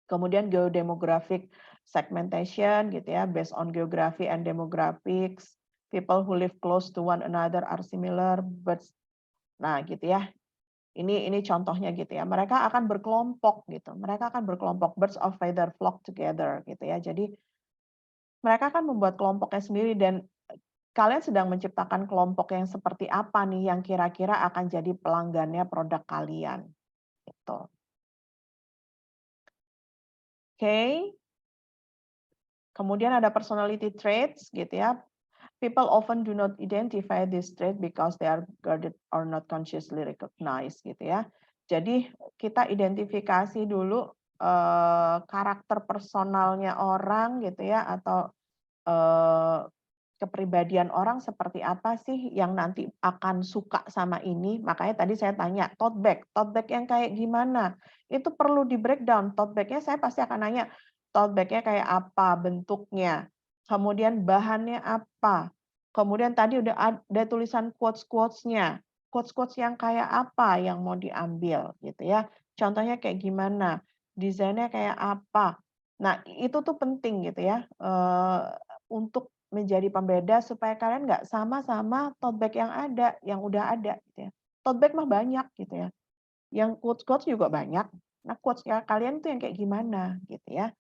Kemudian geodemographic segmentation gitu ya, based on geography and demographics, people who live close to one another are similar, but nah gitu ya. Ini contohnya gitu ya. Mereka akan berkelompok gitu. Mereka akan berkelompok, birds of feather flock together gitu ya. Jadi mereka akan membuat kelompoknya sendiri dan kalian sedang menciptakan kelompok yang seperti apa nih yang kira-kira akan jadi pelanggannya produk kalian gitu. Oke. Kemudian ada personality traits gitu ya. People often do not identify this trait because they are guarded or not consciously recognized gitu ya. Jadi kita identifikasi dulu karakter personalnya orang gitu ya atau kepribadian orang seperti apa sih yang nanti akan suka sama ini. Makanya tadi saya tanya tote bag yang kayak gimana? Itu perlu di breakdown. Tote bag-nya saya pasti akan nanya tote bag-nya kayak apa bentuknya. Kemudian bahannya apa? Kemudian tadi udah ada tulisan quotes-quotes-nya. Quotes-quotes yang kayak apa yang mau diambil gitu ya. Contohnya kayak gimana? Desainnya kayak apa? Nah, itu tuh penting gitu ya. Untuk menjadi pembeda supaya kalian nggak sama tote bag yang udah ada gitu ya. Tote bag mah banyak gitu ya. Yang quotes-quotes juga banyak. Nah, quotes-nya kalian tuh yang kayak gimana gitu ya.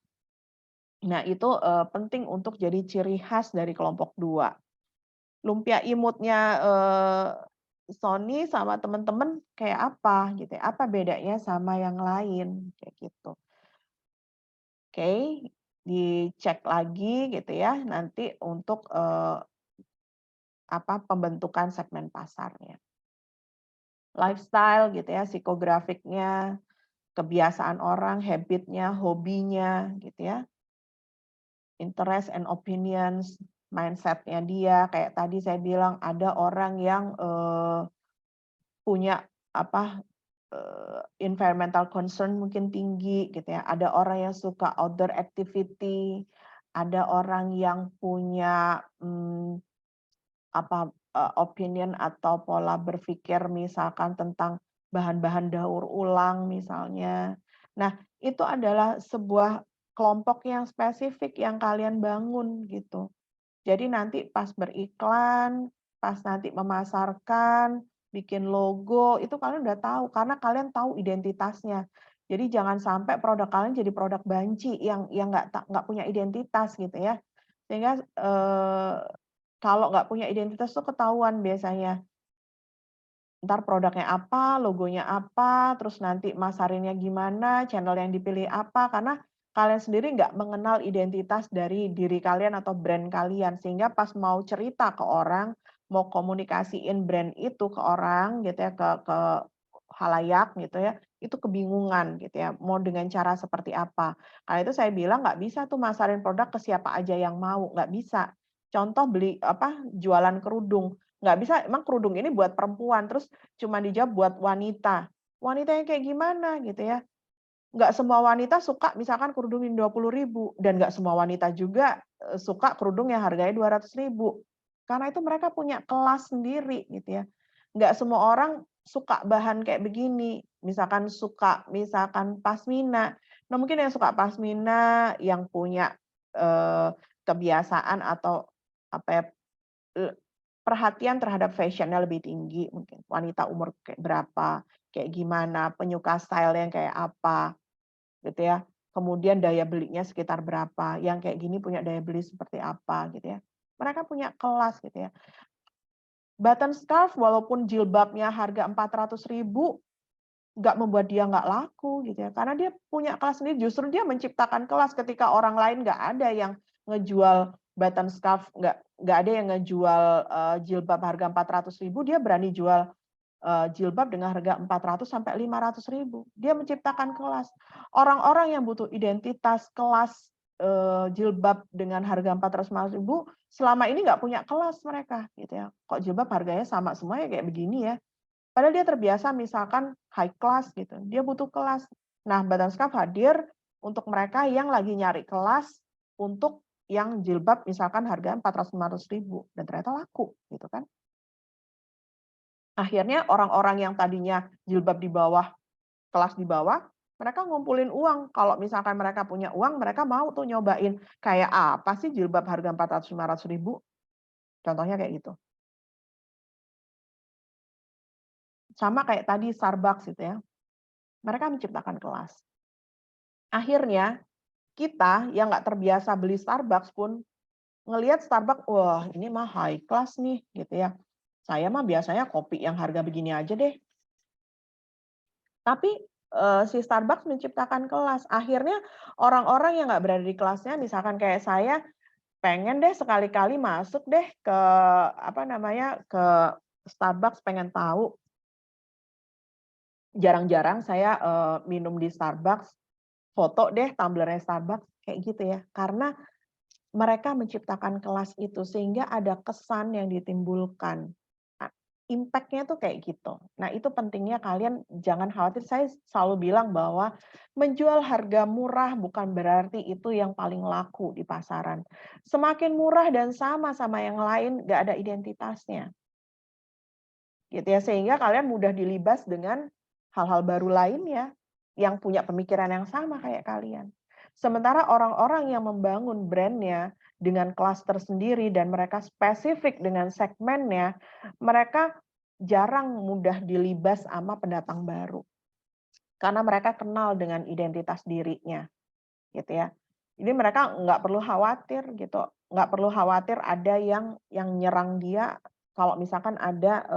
Nah, itu penting untuk jadi ciri khas dari kelompok 2. Lumpia imutnya Sony sama teman-teman kayak apa gitu ya. Apa bedanya sama yang lain kayak gitu. Oke, dicek lagi gitu ya nanti untuk pembentukan segmen pasarnya. Lifestyle gitu ya, psikografiknya, kebiasaan orang, habitnya, hobinya gitu ya. Interest and opinions, mindset-nya dia. Kayak tadi saya bilang ada orang yang punya apa environmental concern mungkin tinggi gitu ya. Ada orang yang suka outdoor activity, ada orang yang punya opinion atau pola berpikir misalkan tentang bahan-bahan daur ulang misalnya. Nah, itu adalah sebuah kelompok yang spesifik yang kalian bangun gitu. Jadi nanti pas beriklan, pas nanti memasarkan, bikin logo, itu kalian udah tahu karena kalian tahu identitasnya. Jadi jangan sampai produk kalian jadi produk banci yang nggak punya identitas gitu ya. Sehingga kalau nggak punya identitas tuh ketahuan biasanya. Ntar produknya apa, logonya apa, terus nanti masarinnya gimana, channel yang dipilih apa, karena kalian sendiri nggak mengenal identitas dari diri kalian atau brand kalian. Sehingga pas mau cerita ke orang, mau komunikasiin brand itu ke orang gitu ya, ke halayak gitu ya, itu kebingungan gitu ya, mau dengan cara seperti apa. Karena itu saya bilang nggak bisa tuh masarin produk ke siapa aja yang mau, nggak bisa. Contoh jualan kerudung, nggak bisa, emang kerudung ini buat perempuan, terus cuma dijawab buat wanita. Wanita yang kayak gimana gitu ya. Nggak semua wanita suka misalkan kerudung yang 20.000 dan nggak semua wanita juga suka kerudung yang harganya 200.000. Karena itu mereka punya kelas sendiri gitu ya. Nggak semua orang suka bahan kayak begini. Misalkan suka pasmina. Nah, mungkin yang suka pasmina yang punya kebiasaan atau apa ya, perhatian terhadap fashion-nya lebih tinggi mungkin. Wanita umur kayak berapa, kayak gimana, penyuka style yang kayak apa, gitu ya. Kemudian daya belinya sekitar berapa, yang kayak gini punya daya beli seperti apa, gitu ya. Mereka punya kelas gitu ya. Button scarf walaupun jilbabnya harga 400.000, nggak membuat dia nggak laku gitu ya. Karena dia punya kelas sendiri, justru dia menciptakan kelas ketika orang lain nggak ada yang ngejual button scarf, nggak ada yang ngejual jilbab harga 400.000, dia berani jual jilbab dengan harga 400 sampai 500.000. Dia menciptakan kelas. Orang-orang yang butuh identitas kelas jilbab dengan harga 400.000 selama ini nggak punya kelas mereka gitu ya. Kok jilbab harganya sama semua ya kayak begini ya. Padahal dia terbiasa misalkan high class gitu, dia butuh kelas. Nah, Button Scarf hadir untuk mereka yang lagi nyari kelas untuk yang jilbab misalkan harga 400.000-500.000 dan ternyata laku gitu kan. Akhirnya orang-orang yang tadinya jilbab di bawah, kelas di bawah, mereka ngumpulin uang. Kalau misalkan mereka punya uang, mereka mau tuh nyobain kayak apa sih jilbab harga 400-500.000. Contohnya kayak gitu. Sama kayak tadi Starbucks gitu ya. Mereka menciptakan kelas. Akhirnya kita yang nggak terbiasa beli Starbucks pun ngelihat Starbucks, wah ini mah high class nih gitu ya. Saya mah biasanya kopi yang harga begini aja deh. Tapi si Starbucks menciptakan kelas. Akhirnya orang-orang yang nggak berada di kelasnya, misalkan kayak saya, pengen deh sekali-kali masuk deh ke ke Starbucks, pengen tahu. Jarang-jarang saya minum di Starbucks, foto deh tumblernya Starbucks, kayak gitu ya. Karena mereka menciptakan kelas itu sehingga ada kesan yang ditimbulkan. Impact-nya tuh kayak gitu. Nah, itu pentingnya kalian jangan khawatir. Saya selalu bilang bahwa menjual harga murah bukan berarti itu yang paling laku di pasaran. Semakin murah dan sama yang lain, nggak ada identitasnya. Gitu ya, sehingga kalian mudah dilibas dengan hal-hal baru lainnya yang punya pemikiran yang sama kayak kalian. Sementara orang-orang yang membangun brand-nya dengan kelas tersendiri dan mereka spesifik dengan segmennya, mereka jarang mudah dilibas sama pendatang baru. Karena mereka kenal dengan identitas dirinya, gitu ya. Jadi mereka nggak perlu khawatir gitu, nggak perlu khawatir ada yang nyerang dia kalau misalkan ada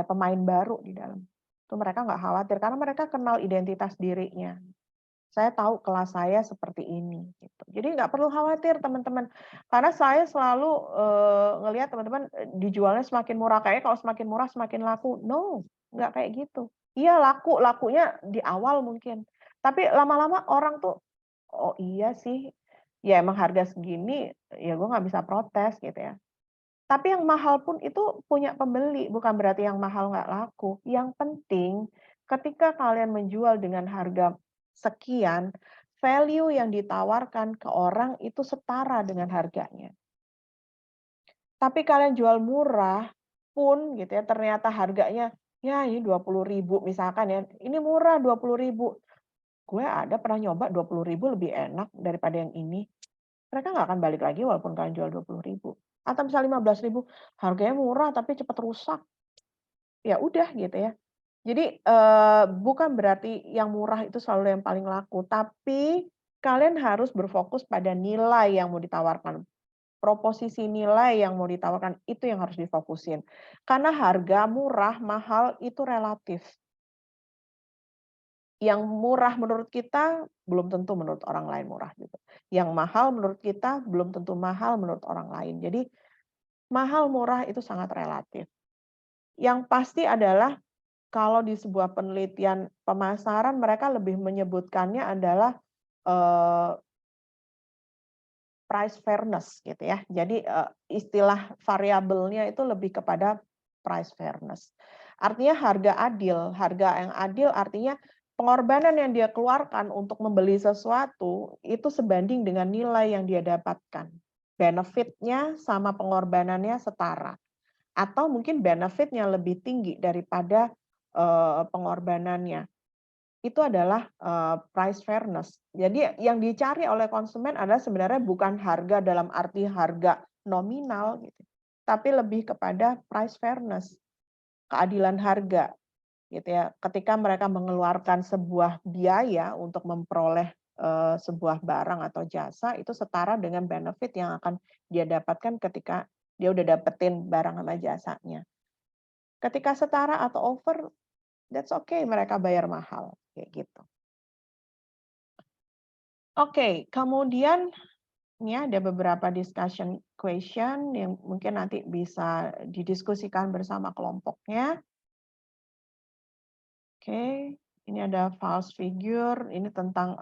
pemain baru di dalam. Itu mereka nggak khawatir karena mereka kenal identitas dirinya. Saya tahu kelas saya seperti ini gitu. Jadi nggak perlu khawatir teman-teman. Karena saya selalu ngelihat teman-teman dijualnya semakin murah, kayak kalau semakin murah semakin laku. No, nggak kayak gitu. Iya lakunya di awal mungkin. Tapi lama-lama orang tuh, oh iya sih, ya emang harga segini, ya gue nggak bisa protes gitu ya. Tapi yang mahal pun itu punya pembeli, bukan berarti yang mahal nggak laku. Yang penting ketika kalian menjual dengan harga sekian, value yang ditawarkan ke orang itu setara dengan harganya. Tapi kalian jual murah pun gitu ya, ternyata harganya, ya ini 20.000 misalkan ya, ini murah 20.000. Gue ada pernah nyoba 20.000 lebih enak daripada yang ini. Mereka nggak akan balik lagi walaupun kalian jual 20.000. Atau misalnya 15.000, harganya murah tapi cepat rusak. Ya udah gitu ya. Jadi, bukan berarti yang murah itu selalu yang paling laku, tapi kalian harus berfokus pada nilai yang mau ditawarkan. Proposisi nilai yang mau ditawarkan, itu yang harus difokusin. Karena harga murah, mahal itu relatif. Yang murah menurut kita, belum tentu menurut orang lain murah gitu. Yang mahal menurut kita, belum tentu mahal menurut orang lain. Jadi, mahal murah itu sangat relatif. Yang pasti adalah kalau di sebuah penelitian pemasaran mereka lebih menyebutkannya adalah, eee, price fairness gitu ya. Jadi, istilah variabelnya itu lebih kepada price fairness. Artinya harga adil. Harga yang adil artinya pengorbanan yang dia keluarkan untuk membeli sesuatu itu sebanding dengan nilai yang dia dapatkan. Benefit-nya sama pengorbanannya setara. Atau mungkin benefit-nya lebih tinggi daripada, pengorbanannya. Itu adalah, price fairness. Jadi yang dicari oleh konsumen adalah sebenarnya bukan harga dalam arti harga nominal gitu, tapi lebih kepada price fairness, keadilan harga gitu ya. Ketika mereka mengeluarkan sebuah biaya untuk memperoleh, sebuah barang atau jasa, itu setara dengan benefit yang akan dia dapatkan ketika dia udah dapetin barang sama jasanya. Ketika setara atau over, that's okay mereka bayar mahal, kayak gitu. Oke, kemudian ini ada beberapa discussion question yang mungkin nanti bisa didiskusikan bersama kelompoknya. Oke, ini ada false figure, ini tentang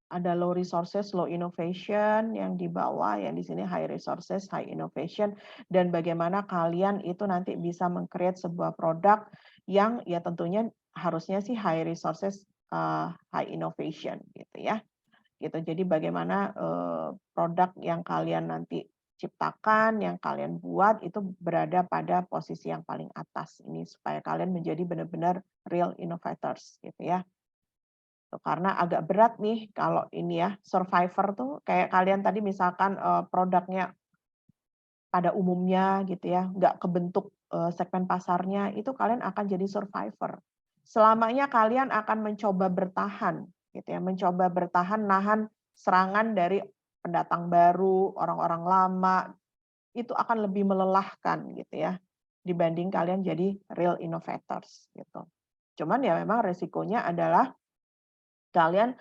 ada low resources, low innovation yang di bawah, yang di sini high resources, high innovation, dan bagaimana kalian itu nanti bisa meng-create sebuah produk yang ya tentunya harusnya sih high resources, high innovation gitu ya. Gitu. Jadi bagaimana, produk yang kalian nanti ciptakan, yang kalian buat itu berada pada posisi yang paling atas ini supaya kalian menjadi benar-benar real innovators gitu ya. Karena agak berat nih kalau ini ya, survivor tuh kayak kalian tadi misalkan, produknya pada umumnya gitu ya, nggak kebentuk, segmen pasarnya, itu kalian akan jadi survivor. Selamanya kalian akan mencoba bertahan gitu ya, mencoba bertahan nahan serangan dari pendatang baru, orang-orang lama, itu akan lebih melelahkan gitu ya, dibanding kalian jadi real innovators gitu. Cuman ya memang resikonya adalah kalian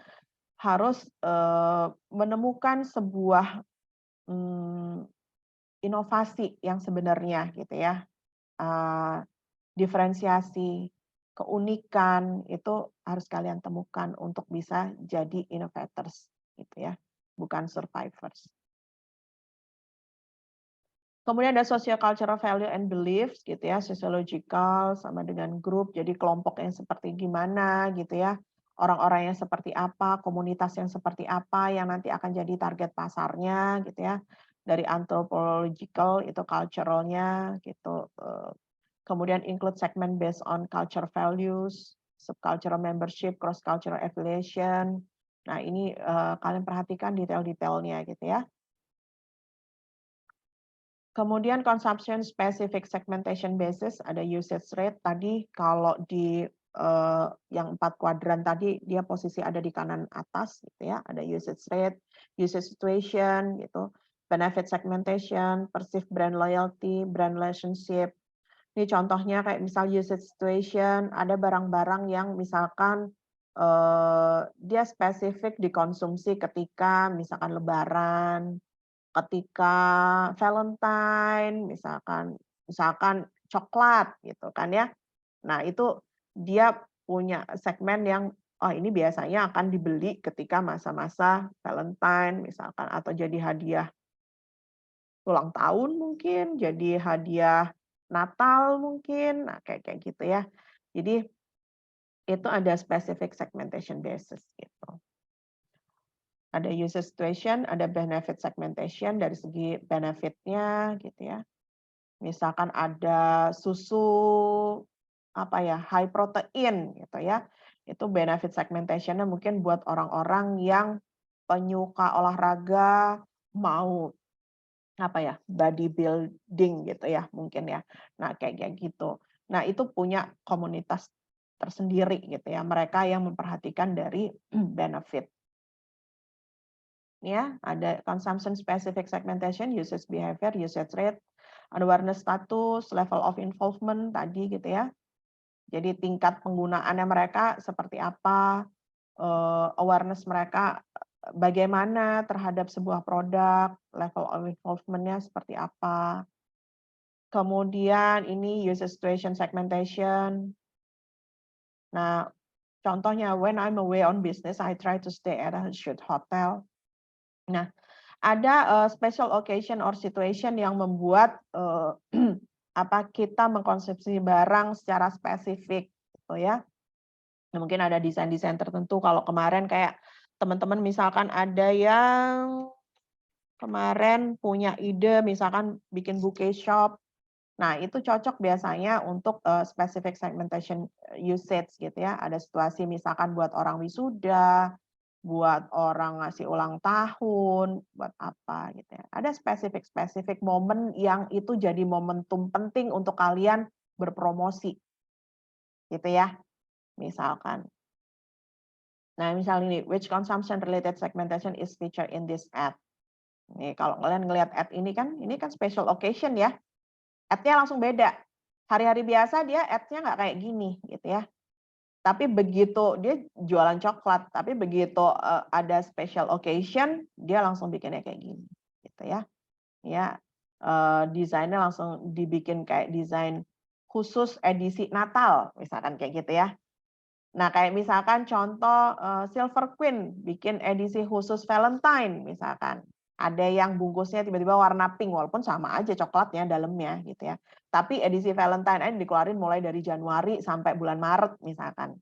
harus, menemukan sebuah, mmm, inovasi yang sebenarnya gitu ya, diferensiasi, keunikan itu harus kalian temukan untuk bisa jadi innovators gitu ya, bukan survivors. Kemudian ada socio-cultural value and beliefs gitu ya, sociological sama dengan grup, jadi kelompok yang seperti gimana gitu ya, orang-orang yang seperti apa, komunitas yang seperti apa yang nanti akan jadi target pasarnya gitu ya. Dari anthropological itu cultural-nya gitu, kemudian include segment based on culture values, subcultural membership, cross-cultural affiliation. Nah ini, kalian perhatikan detail-detailnya gitu ya. Kemudian consumption specific segmentation basis, ada usage rate. Tadi kalau di yang 4 kuadran tadi dia posisi ada di kanan atas gitu ya, ada usage rate, usage situation gitu, benefit segmentation, perceived brand loyalty, brand relationship. Ini contohnya kayak misal usage situation, ada barang-barang yang misalkan dia spesifik dikonsumsi ketika misalkan lebaran, ketika Valentine misalkan misalkan coklat gitu kan ya. Nah itu dia punya segmen yang Oh, ini biasanya akan dibeli ketika masa-masa Valentine misalkan, atau jadi hadiah ulang tahun mungkin, jadi hadiah Natal mungkin, nah kayak kayak gitu ya. Jadi itu ada specific segmentation basis gitu. Ada user situation, ada benefit segmentation dari segi benefit-nya gitu ya. Misalkan ada susu apa ya, high protein gitu ya. Itu benefit segmentation-nya mungkin buat orang-orang yang penyuka olahraga, mau apa ya, bodybuilding gitu ya mungkin ya. Nah, kayak kayak gitu. Nah, itu punya komunitas tersendiri gitu ya, mereka yang memperhatikan dari benefit. Ya, ada consumption specific segmentation, usage behavior, usage rate, awareness status, level of involvement tadi gitu ya. Jadi tingkat penggunaannya mereka seperti apa, awareness mereka bagaimana terhadap sebuah produk, level of involvement-nya seperti apa. Kemudian ini user situation segmentation. Nah, contohnya when I'm away on business, I try to stay at a shoot hotel. Nah, ada special occasion or situation yang membuat apa kita mengkonsumsi barang secara spesifik gitu ya. Mungkin ada desain-desain tertentu. Kalau kemarin kayak teman-teman misalkan ada yang kemarin punya ide misalkan bikin bouquet shop. Nah, itu cocok biasanya untuk specific segmentation usage gitu ya. Ada situasi misalkan buat orang wisuda, buat orang ngasih ulang tahun, buat apa gitu ya. Ada spesifik-spesifik momen yang itu jadi momentum penting untuk kalian berpromosi, gitu ya, misalkan. Nah, misalnya ini, which consumption related segmentation is featured in this ad? Nih, kalau kalian ngelihat ad ini kan special occasion ya. Ad-nya langsung beda. Hari-hari biasa dia ad-nya nggak kayak gini, gitu ya. Tapi begitu dia jualan coklat, tapi begitu ada special occasion, dia langsung bikinnya kayak gini, gitu ya. Ya, desainnya langsung dibikin kayak desain khusus edisi Natal, misalkan kayak gitu ya. Nah, kayak misalkan contoh Silver Queen bikin edisi khusus Valentine misalkan. Ada yang bungkusnya tiba-tiba warna pink, walaupun sama aja coklatnya dalamnya gitu ya. Tapi edisi Valentine ini dikeluarin mulai dari Januari sampai bulan Maret misalkan.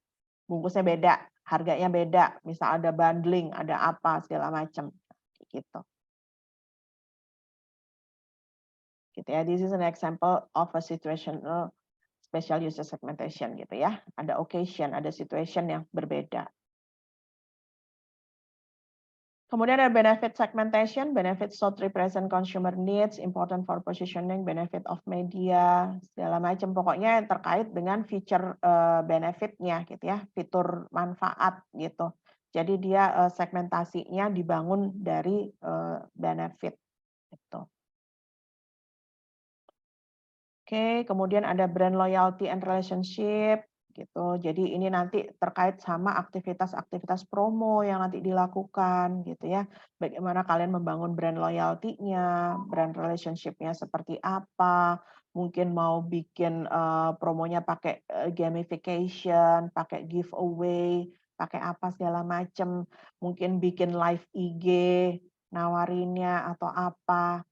Bungkusnya beda, harganya beda, misal ada bundling, ada apa segala macam gitu. Gitu ya. This is an example of a situational special user segmentation gitu ya. Ada occasion, ada situation yang berbeda. Kemudian ada benefit segmentation, benefit sought represent consumer needs, important for positioning, benefit of media, segala macam. Pokoknya yang terkait dengan feature benefit-nya gitu ya, fitur manfaat gitu. Jadi dia segmentasinya dibangun dari benefit gitu. Oke, kemudian ada brand loyalty and relationship gitu. Jadi ini nanti terkait sama aktivitas-aktivitas promo yang nanti dilakukan gitu ya. Bagaimana kalian membangun brand loyalty-nya, brand relationship-nya seperti apa, mungkin mau bikin promonya pakai gamification, pakai giveaway, pakai apa segala macam, mungkin bikin live IG, nawarinnya atau apa.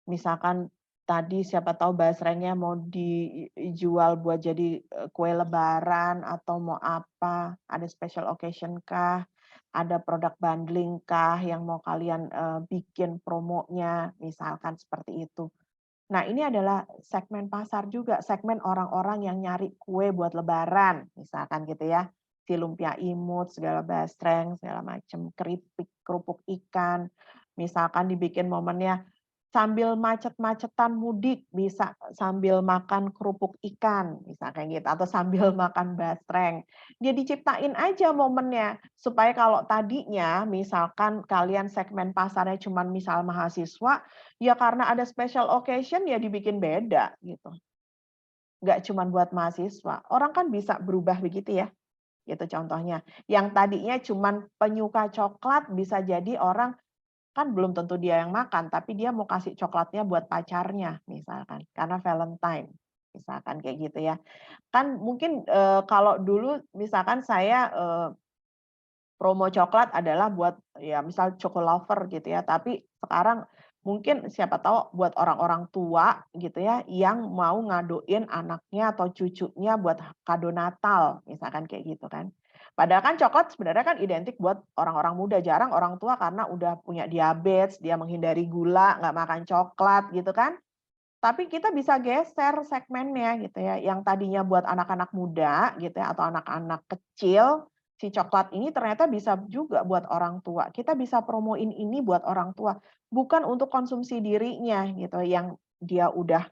Misalkan tadi siapa tahu basrengnya mau dijual buat jadi kue lebaran atau mau apa, ada special occasion kah, ada produk bundling kah yang mau kalian bikin promonya, misalkan seperti itu. Nah, ini adalah segmen pasar juga, segmen orang-orang yang nyari kue buat lebaran, misalkan gitu ya. Si lumpia imut, segala basreng, segala macam, keripik, kerupuk ikan. Misalkan dibikin momennya sambil macet-macetan mudik, bisa sambil makan kerupuk ikan, misalkan gitu, atau sambil makan basreng. Dia diciptain aja momennya, supaya kalau tadinya misalkan kalian segmen pasarnya cuma misal mahasiswa, ya karena ada special occasion ya dibikin beda gitu. Nggak cuma buat mahasiswa. Orang kan bisa berubah begitu ya. Gitu contohnya. Yang tadinya cuma penyuka coklat bisa jadi orang kan belum tentu dia yang makan, tapi dia mau kasih coklatnya buat pacarnya misalkan, karena Valentine, misalkan kayak gitu ya. Kan mungkin kalau dulu misalkan saya promo coklat adalah buat ya misal choco lover gitu ya, tapi sekarang mungkin siapa tahu buat orang-orang tua gitu ya yang mau ngadoin anaknya atau cucunya buat kado Natal, misalkan kayak gitu kan. Padahal kan coklat sebenarnya kan identik buat orang-orang muda, jarang orang tua karena udah punya diabetes, dia menghindari gula, nggak makan coklat gitu kan. Tapi kita bisa geser segmennya gitu ya, yang tadinya buat anak-anak muda gitu ya, atau anak-anak kecil, si coklat ini ternyata bisa juga buat orang tua. Kita bisa promoin ini buat orang tua, bukan untuk konsumsi dirinya gitu, yang dia udah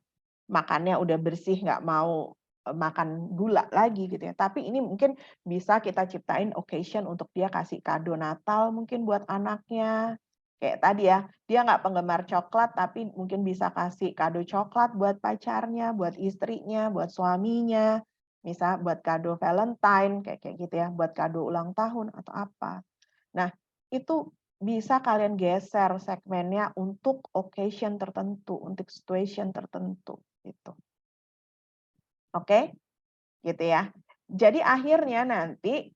makannya udah bersih, nggak mau, makan gula lagi gitu ya. Tapi ini mungkin bisa kita ciptain occasion untuk dia kasih kado Natal mungkin buat anaknya. Kayak tadi ya, dia nggak penggemar coklat, tapi mungkin bisa kasih kado coklat buat pacarnya, buat istrinya, buat suaminya, misal buat kado Valentine, kayak kayak gitu ya, buat kado ulang tahun atau apa. Nah, itu bisa kalian geser segmennya untuk occasion tertentu, untuk situation tertentu, gitu. Oke? Gitu ya. Jadi akhirnya nanti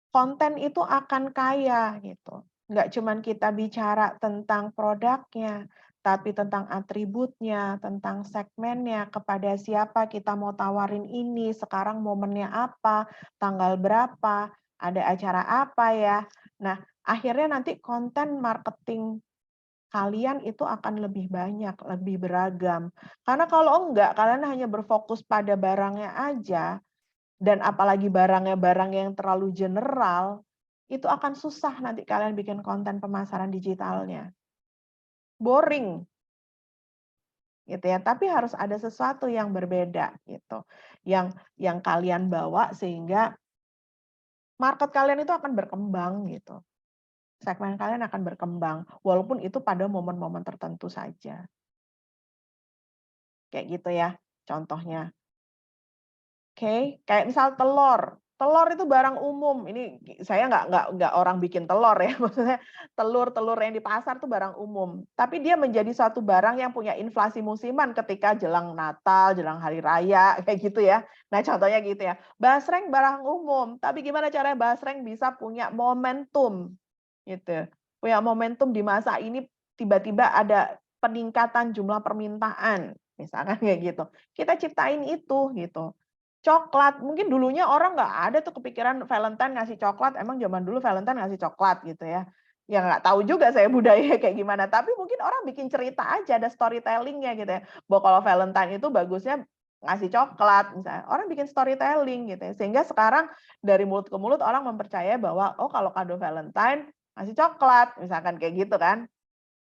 konten itu akan kaya gitu. Nggak cuman kita bicara tentang produknya, tapi tentang atributnya, tentang segmennya, kepada siapa kita mau tawarin ini, sekarang momennya apa, tanggal berapa, ada acara apa ya. Nah, akhirnya nanti konten marketing kalian itu akan lebih banyak, lebih beragam. Karena kalau enggak, kalian hanya berfokus pada barangnya aja, dan apalagi barangnya barang yang terlalu general, itu akan susah nanti kalian bikin konten pemasaran digitalnya. Boring, gitu ya. Tapi harus ada sesuatu yang berbeda gitu. Yang kalian bawa sehingga market kalian itu akan berkembang gitu. Segmen kalian akan berkembang walaupun itu pada momen-momen tertentu saja. Kayak gitu ya contohnya. Oke, kayak misal telur. Telur itu barang umum. Ini saya nggak orang bikin telur ya, maksudnya telur-telur yang di pasar tuh barang umum. Tapi dia menjadi suatu barang yang punya inflasi musiman ketika jelang Natal, jelang hari raya, kayak gitu ya. Nah, contohnya gitu ya. Basreng barang umum, tapi gimana caranya basreng bisa punya momentum, gitu. Punya momentum di masa ini tiba-tiba ada peningkatan jumlah permintaan, misalkan kayak gitu. Kita ciptain itu, gitu. Coklat, mungkin dulunya orang nggak ada tuh kepikiran Valentine ngasih coklat, emang zaman dulu Valentine ngasih coklat gitu ya. Ya nggak tahu juga saya budaya kayak gimana, tapi mungkin orang bikin cerita aja, ada storytelling-nya gitu ya. Bahwa kalau Valentine itu bagusnya ngasih coklat misalnya. Orang bikin storytelling gitu ya. Sehingga sekarang dari mulut ke mulut orang mempercayai bahwa oh kalau kado Valentine ngasih coklat, misalkan kayak gitu kan.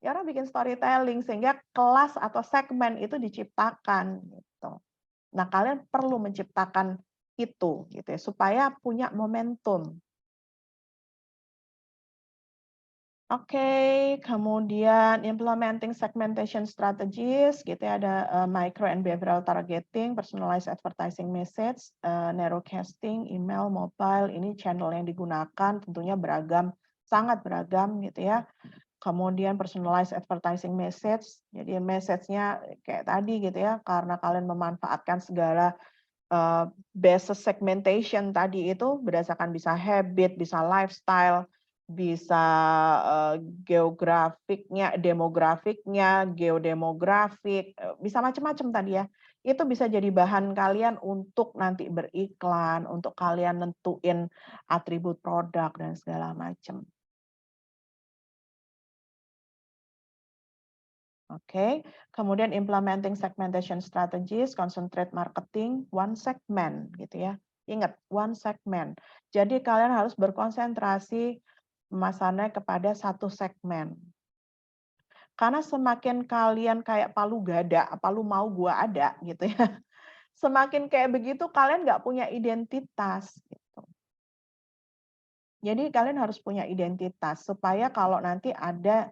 Ya orang bikin storytelling sehingga kelas atau segmen itu diciptakan gitu. Nah, kalian perlu menciptakan itu gitu ya, supaya punya momentum. Oke, kemudian implementing segmentation strategies gitu ya, ada micro and behavioral targeting, personalized advertising message, narrowcasting, email, mobile, ini channel yang digunakan tentunya beragam, sangat beragam gitu ya. Kemudian personalized advertising message, jadi message-nya kayak tadi gitu ya, karena kalian memanfaatkan segala basis segmentation tadi itu berdasarkan bisa habit, bisa lifestyle, bisa geografiknya, demografiknya, geodemografik, bisa macam-macam tadi ya. Itu bisa jadi bahan kalian untuk nanti beriklan, untuk kalian nentuin atribut produk dan segala macam. Oke, kemudian implementing segmentation strategies, concentrate marketing, one segment gitu ya. Ingat, one segment. Jadi kalian harus berkonsentrasi pemasarannya kepada satu segmen. Karena semakin kalian kayak palu gada, palu mau gua ada gitu ya. Semakin kayak begitu kalian nggak punya identitas gitu. Jadi kalian harus punya identitas supaya kalau nanti ada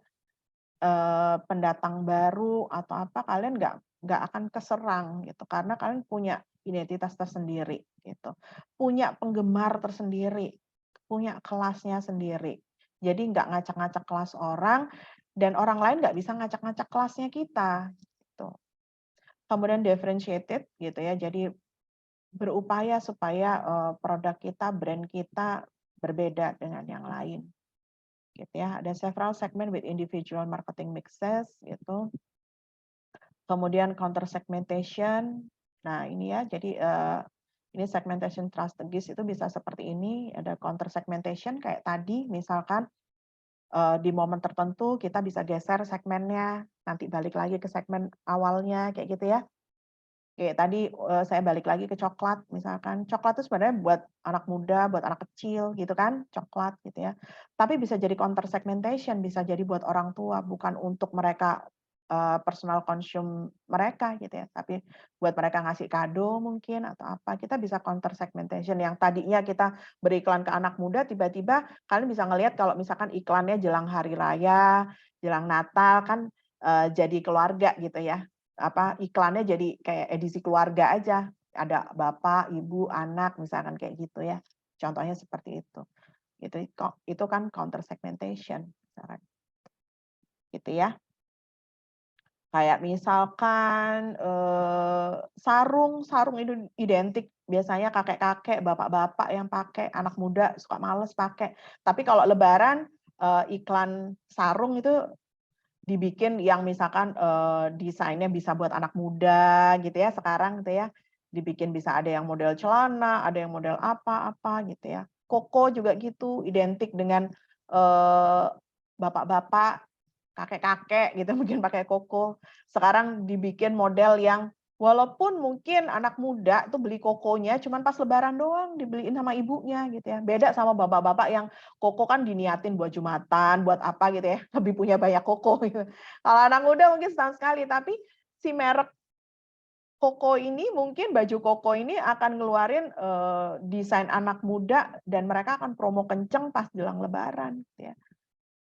pendatang baru atau apa, kalian nggak akan keserang gitu, karena kalian punya identitas tersendiri gitu, punya penggemar tersendiri, punya kelasnya sendiri. Jadi nggak ngacak-ngacak kelas orang, dan orang lain nggak bisa ngacak-ngacak kelasnya kita, gitu. Kemudian differentiated gitu ya, jadi berupaya supaya produk kita, brand kita berbeda dengan yang lain. Gitu ya. Ada several segment with individual marketing mixes gitu. Kemudian counter segmentation. Nah, ini ya, jadi ini segmentation strategies itu bisa seperti ini, ada counter segmentation kayak tadi, misalkan di momen tertentu kita bisa geser segmennya, nanti balik lagi ke segmen awalnya, kayak gitu ya. Kayak tadi saya balik lagi ke coklat, misalkan. Coklat itu sebenarnya buat anak muda, buat anak kecil gitu kan, coklat gitu ya. Tapi bisa jadi counter segmentation, bisa jadi buat orang tua, bukan untuk mereka personal consume mereka gitu ya, tapi buat mereka ngasih kado mungkin atau apa, kita bisa counter segmentation yang tadinya kita beriklan ke anak muda, tiba-tiba kalian bisa ngelihat kalau misalkan iklannya jelang hari raya, jelang Natal kan jadi keluarga gitu ya. Apa iklannya jadi kayak edisi keluarga aja, ada bapak, ibu, anak misalkan kayak gitu ya. Contohnya seperti itu. Itu kan counter segmentation misalkan. Gitu ya. Kayak misalkan sarung itu identik biasanya kakek-kakek, bapak-bapak yang pakai, anak muda suka males pakai. Tapi kalau lebaran iklan sarung itu dibikin yang misalkan desainnya bisa buat anak muda gitu ya sekarang gitu ya. Dibikin bisa ada yang model celana, ada yang model apa-apa gitu ya. Koko juga gitu, identik dengan bapak-bapak, kakek-kakek gitu mungkin pakai koko. Sekarang dibikin model yang walaupun mungkin anak muda tuh beli kokonya cuman pas lebaran doang dibeliin sama ibunya gitu ya. Beda sama bapak-bapak yang koko kan diniatin buat Jumatan, buat apa gitu ya, lebih punya banyak koko gitu. Kalau anak muda mungkin setahun sekali, tapi si merek koko ini mungkin baju koko ini akan ngeluarin desain anak muda dan mereka akan promo kenceng pas jelang lebaran gitu ya.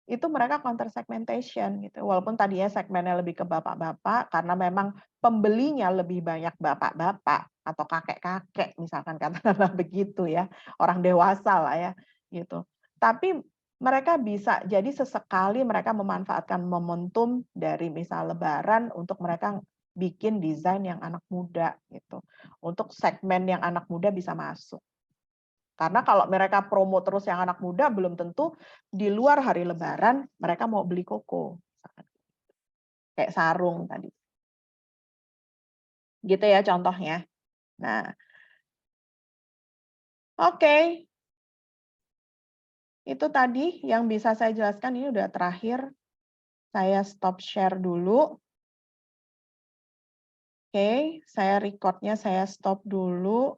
Itu mereka counter segmentation gitu. Walaupun tadinya segmennya lebih ke bapak-bapak karena memang pembelinya lebih banyak bapak-bapak atau kakek-kakek misalkan katakanlah begitu ya, orang dewasa lah ya gitu. Tapi mereka bisa jadi sesekali mereka memanfaatkan momentum dari misal lebaran untuk mereka bikin desain yang anak muda gitu. Untuk segmen yang anak muda bisa masuk. Karena kalau mereka promo terus yang anak muda, belum tentu di luar hari lebaran mereka mau beli koko. Kayak sarung tadi. Gitu ya contohnya. Nah, oke. Itu tadi yang bisa saya jelaskan, ini udah terakhir. Saya stop share dulu. Oke, saya record-nya saya stop dulu.